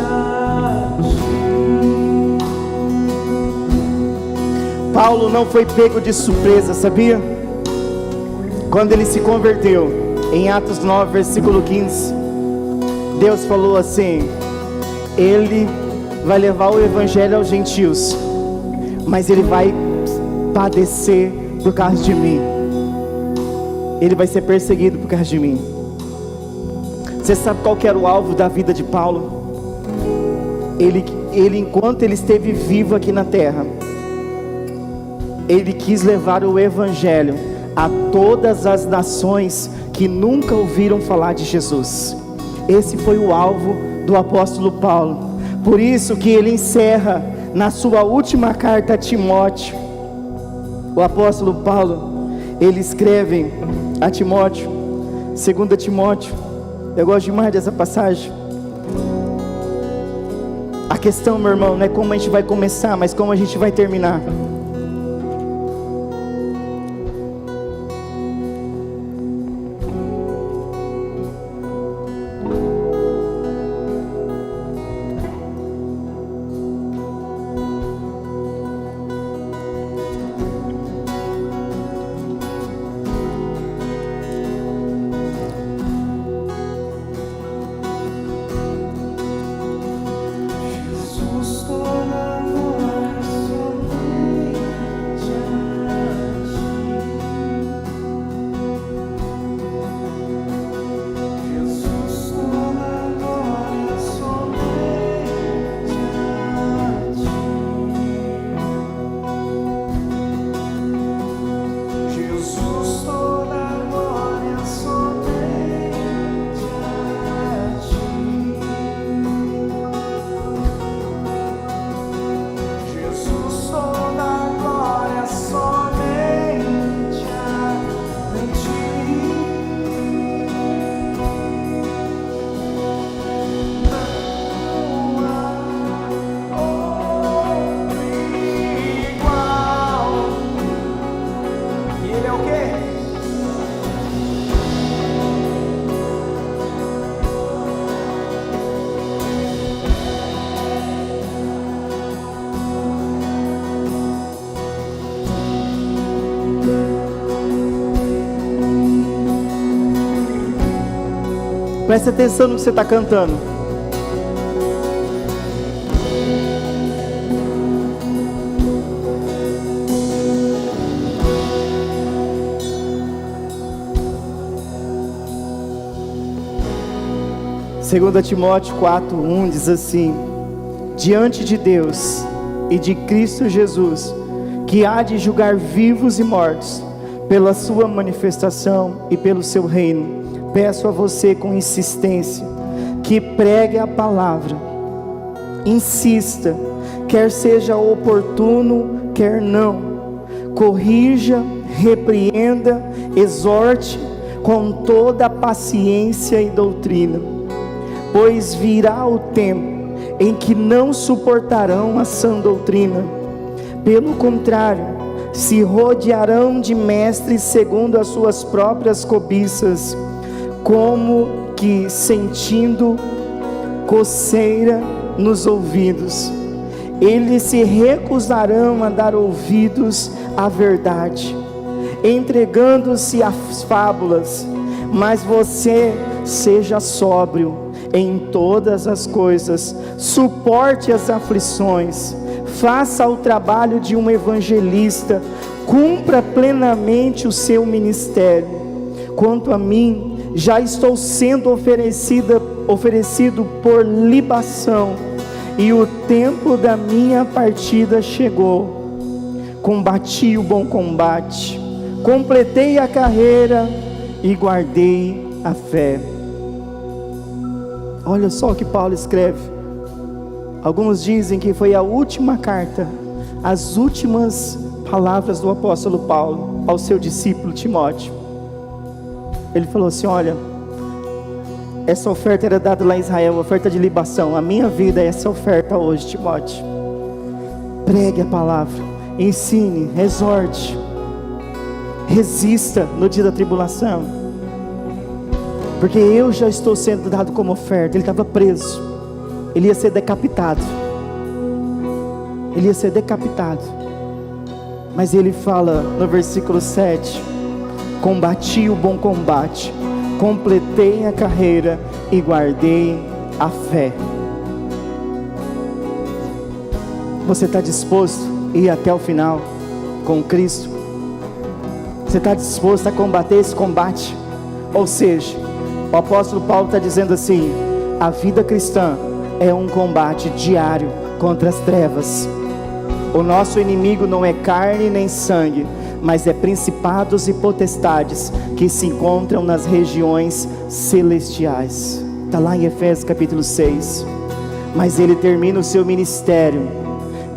a ti. Paulo não foi pego de surpresa, sabia? Quando ele se converteu, em Atos 9, versículo 15, Deus falou assim: ele vai levar o evangelho aos gentios, mas ele vai padecer por causa de mim. Ele vai ser perseguido por causa de mim. Você sabe qual que era o alvo da vida de Paulo? Ele enquanto ele esteve vivo aqui na terra, ele quis levar o evangelho a todas as nações que nunca ouviram falar de Jesus. Esse foi o alvo do apóstolo Paulo. Por isso que ele encerra na sua última carta a Timóteo. O apóstolo Paulo, ele escreve a Timóteo, 2 Timóteo, eu gosto demais dessa passagem. A questão, meu irmão, não é como a gente vai começar, mas como a gente vai terminar. Presta atenção no que você está cantando. Segunda Timóteo 4:1 diz assim: diante de Deus e de Cristo Jesus, que há de julgar vivos e mortos, pela sua manifestação e pelo seu reino, peço a você com insistência, que pregue a palavra, insista, quer seja oportuno, quer não, corrija, repreenda, exorte com toda a paciência e doutrina, pois virá o tempo em que não suportarão a sã doutrina, pelo contrário, se rodearão de mestres segundo as suas próprias cobiças, como que sentindo coceira nos ouvidos. Eles se recusarão a dar ouvidos à verdade, entregando-se às fábulas, mas você seja sóbrio em todas as coisas, suporte as aflições, faça o trabalho de um evangelista, cumpra plenamente o seu ministério. Quanto a mim, já estou sendo oferecido por libação, e o tempo da minha partida chegou. Combati o bom combate, completei a carreira e guardei a fé. Olha só o que Paulo escreve. Alguns dizem que foi a última carta, as últimas palavras do apóstolo Paulo ao seu discípulo Timóteo. Ele falou assim: olha, essa oferta era dada lá em Israel, oferta de libação. A minha vida é essa oferta hoje, Timóteo. Pregue a palavra, ensine, exorte, resista no dia da tribulação, porque eu já estou sendo dado como oferta. Ele estava preso, ele ia ser decapitado, mas ele fala no versículo 7, combati o bom combate, completei a carreira e guardei a fé. Você está disposto a ir até o final com Cristo? Você está disposto a combater esse combate? Ou seja, o apóstolo Paulo está dizendo assim: a vida cristã é um combate diário contra as trevas. O nosso inimigo não é carne nem sangue, mas é principados e potestades que se encontram nas regiões celestiais. Está lá em Efésios capítulo 6. Mas ele termina o seu ministério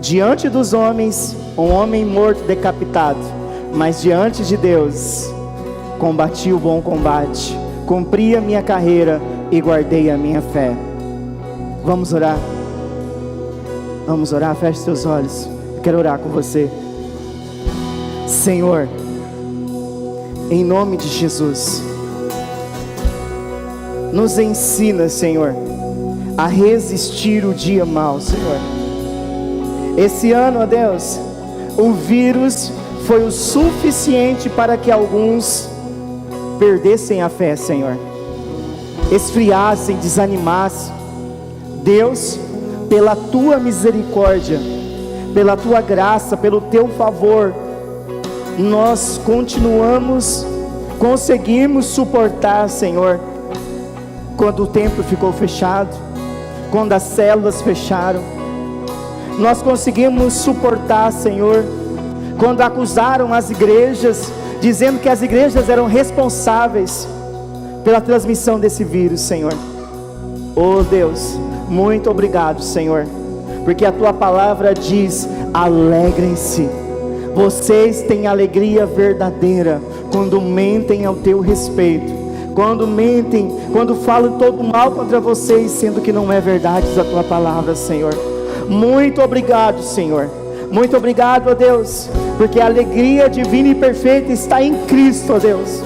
diante dos homens, um homem morto, decapitado, mas diante de Deus, combati o bom combate, cumpri a minha carreira e guardei a minha fé. Vamos orar? Vamos orar? Feche seus olhos. Eu quero orar com você. Senhor, em nome de Jesus, nos ensina, Senhor, a resistir o dia mau, Senhor. Esse ano, ó Deus, o vírus foi o suficiente para que alguns perdessem a fé, Senhor, esfriassem, desanimassem. Deus, pela tua misericórdia, pela tua graça, pelo teu favor, nós conseguimos suportar, Senhor, quando o templo ficou fechado, quando as células fecharam. Nós conseguimos suportar, Senhor, quando acusaram as igrejas, dizendo que as igrejas eram responsáveis pela transmissão desse vírus, Senhor. Oh Deus, muito obrigado, Senhor, porque a tua palavra diz: alegrem-se. Vocês têm alegria verdadeira quando mentem ao teu respeito, quando mentem, quando falam todo mal contra vocês, sendo que não é verdade a tua palavra, Senhor. Muito obrigado, Senhor. Muito obrigado, ó Deus, porque a alegria divina e perfeita está em Cristo, ó Deus.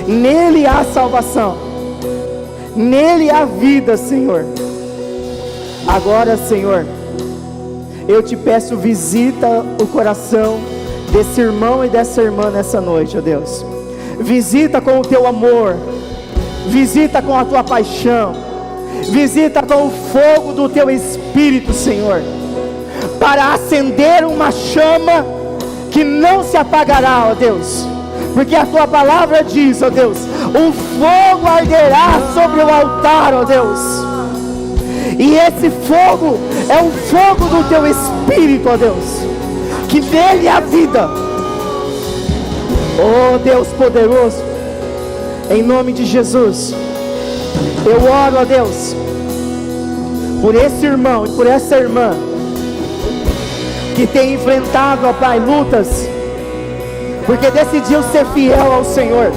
Nele há salvação, nele há vida, Senhor. Agora, Senhor, eu te peço, visita o coração desse irmão e dessa irmã nessa noite, ó Deus. Visita com o teu amor, visita com a tua paixão, visita com o fogo do teu Espírito, Senhor, para acender uma chama que não se apagará, ó Deus, porque a tua palavra diz, ó Deus, o fogo arderá sobre o altar, ó Deus. E esse fogo é o fogo do teu Espírito, ó Deus, que nele há vida. Oh Deus poderoso, em nome de Jesus, eu oro, ó Deus, por esse irmão e por essa irmã que tem enfrentado, ó Pai, lutas, porque decidiu ser fiel ao Senhor,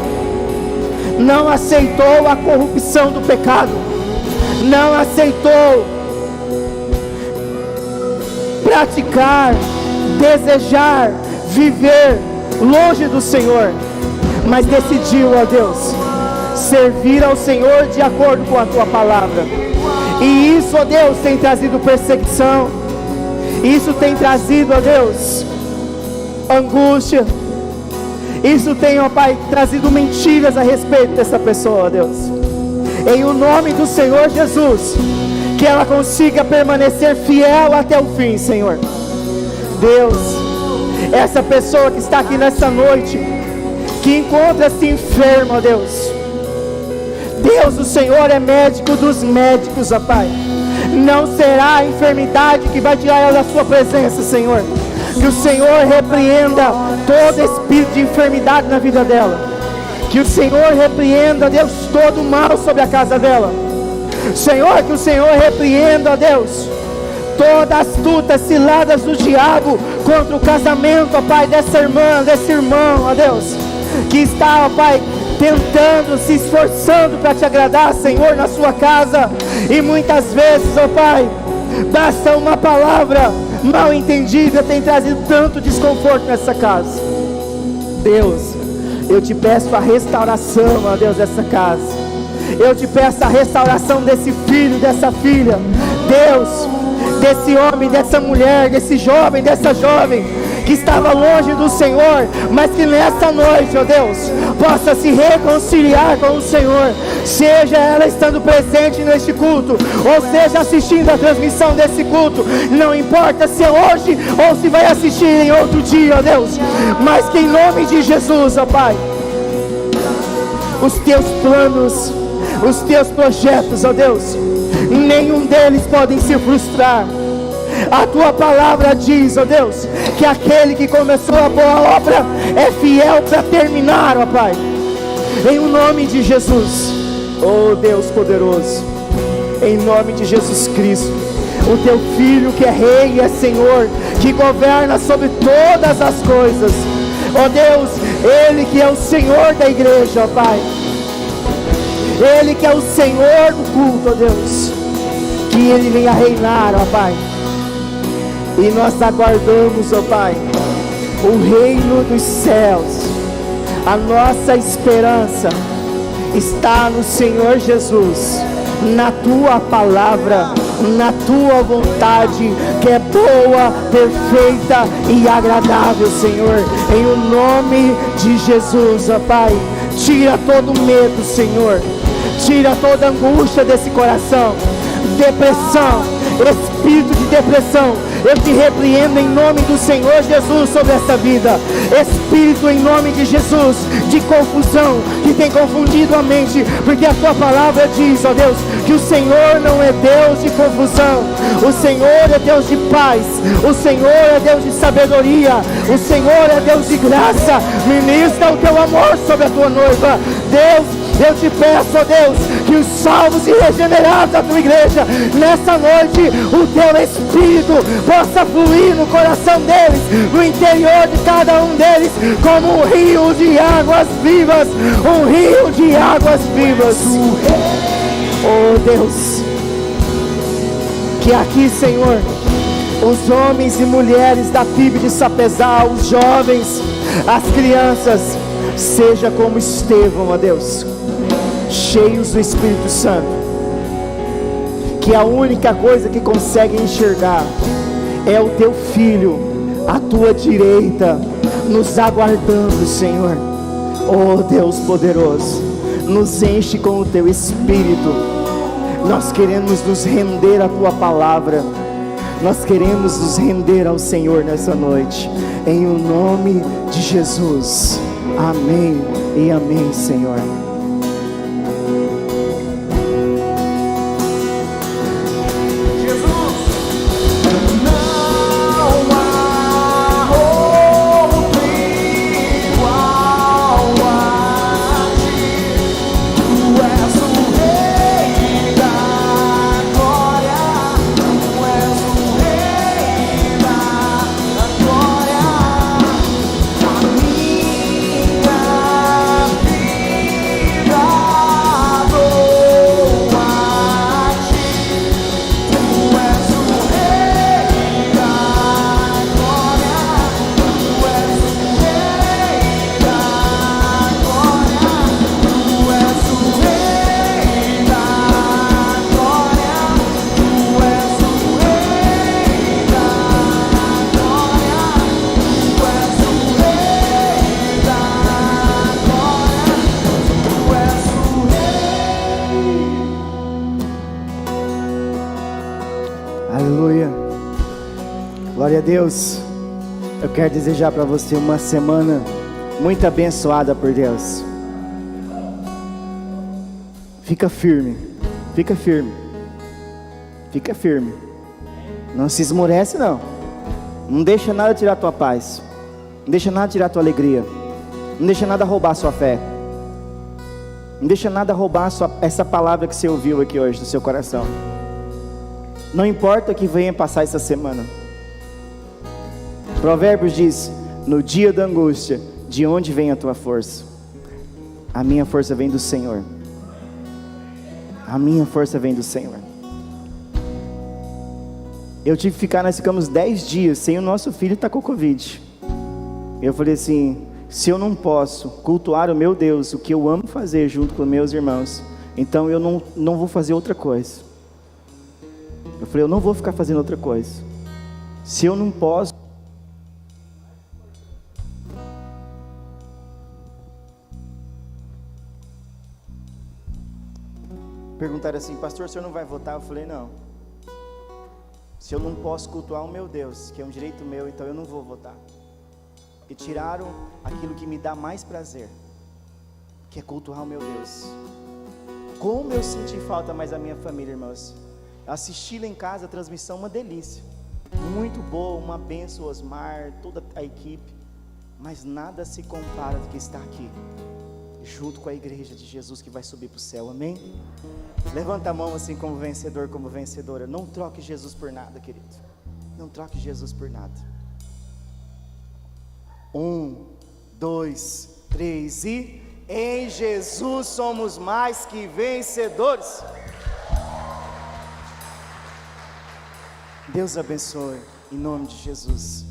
não aceitou a corrupção do pecado, não aceitou praticar, desejar, viver longe do Senhor, mas decidiu, ó Deus, servir ao Senhor de acordo com a tua palavra. E isso, ó Deus, tem trazido perseguição, isso tem trazido, ó Deus, angústia. Isso tem, ó Pai, trazido mentiras a respeito dessa pessoa, ó Deus. Em o nome do Senhor Jesus, que ela consiga permanecer fiel até o fim, Senhor. Deus, essa pessoa que está aqui nessa noite, que encontra-se enferma, ó Deus. Deus, o Senhor é médico dos médicos, ó Pai. Não será a enfermidade que vai tirar ela da sua presença, Senhor. Que o Senhor repreenda todo espírito de enfermidade na vida dela. Que o Senhor repreenda, Deus, todo o mal sobre a casa dela. Senhor, que o Senhor repreenda, Deus, todas as astutas ciladas do diabo contra o casamento, ó Pai, dessa irmã, desse irmão, ó Deus, que está, ó Pai, tentando, se esforçando para te agradar, Senhor, na sua casa. E muitas vezes, ó Pai, basta uma palavra mal entendida tem trazido tanto desconforto nessa casa. Deus, eu te peço a restauração, ó Deus, dessa casa. Eu te peço a restauração desse filho, dessa filha. Deus, desse homem, dessa mulher, desse jovem, dessa jovem que estava longe do Senhor, mas que nessa noite, ó Deus, possa se reconciliar com o Senhor. Seja ela estando presente neste culto, ou seja assistindo a transmissão desse culto, não importa se é hoje ou se vai assistir em outro dia, ó Deus, mas que em nome de Jesus, ó Pai, os teus planos, os teus projetos, ó Deus, nenhum deles podem se frustrar. A tua palavra diz, ó Deus, que aquele que começou a boa obra é fiel para terminar, ó Pai. Em o nome de Jesus, ó Deus poderoso, em nome de Jesus Cristo, o teu Filho que é Rei e é Senhor, que governa sobre todas as coisas, ó Deus, Ele que é o Senhor da igreja, ó Pai, Ele que é o Senhor do culto, ó Deus, que Ele venha reinar, ó Pai. E nós aguardamos, ó Pai, o reino dos céus. A nossa esperança está no Senhor Jesus, na tua palavra, na tua vontade, que é boa, perfeita e agradável, Senhor. Em o nome de Jesus, ó Pai, tira todo medo, Senhor. Tira toda angústia desse coração, depressão, espírito de depressão, eu te repreendo em nome do Senhor Jesus sobre essa vida. Espírito, em nome de Jesus, de confusão, que tem confundido a mente, porque a tua palavra diz, ó Deus, que o Senhor não é Deus de confusão, o Senhor é Deus de paz, o Senhor é Deus de sabedoria, o Senhor é Deus de graça. Ministra o teu amor sobre a tua noiva, Deus. Eu te peço, ó Deus, que os salvos e regenerados da tua igreja, nessa noite, o teu Espírito possa fluir no coração deles, no interior de cada um deles, como um rio de águas vivas, um rio de águas vivas. Oh Deus, que aqui, Senhor, os homens e mulheres da PIB de Sapezal, os jovens, as crianças, seja como Estevão, ó Deus, cheios do Espírito Santo, que a única coisa que consegue enxergar é o teu Filho à tua direita, nos aguardando, Senhor. Oh Deus poderoso, nos enche com o teu Espírito. Nós queremos nos render à tua palavra, nós queremos nos render ao Senhor nessa noite, em o nome de Jesus. Amém e amém, Senhor. Glória a Deus. Eu quero desejar para você uma semana muito abençoada por Deus. Fica firme, fica firme, fica firme. Não se esmorece não. Não deixa nada tirar a tua paz. Não deixa nada tirar a tua alegria. Não deixa nada roubar a sua fé. Não deixa nada roubar essa palavra que você ouviu aqui hoje do seu coração. Não importa o que venha passar essa semana. Provérbios diz: no dia da angústia, de onde vem a tua força? A minha força vem do Senhor. A minha força vem do Senhor. Eu tive que ficar, nós ficamos 10 dias sem o nosso filho estar com Covid. Eu falei assim: se eu não posso cultuar o meu Deus, o que eu amo fazer junto com meus irmãos, então eu não vou fazer outra coisa. Eu falei: eu não vou ficar fazendo outra coisa. Se eu não posso. Perguntaram assim: pastor, o senhor não vai votar? Eu falei: não. Se eu não posso cultuar o meu Deus, que é um direito meu, então eu não vou votar. E tiraram aquilo que me dá mais prazer, que é cultuar o meu Deus. Como eu senti falta mais da minha família, irmãos. Assisti lá em casa a transmissão, uma delícia, muito boa, uma bênção, Osmar, toda a equipe. Mas nada se compara do que está aqui, junto com a igreja de Jesus que vai subir para o céu, amém? Levanta a mão assim como vencedor, como vencedora. Não troque Jesus por nada, querido. Não troque Jesus por nada. 1, 2, 3 e... em Jesus somos mais que vencedores. Deus abençoe, em nome de Jesus.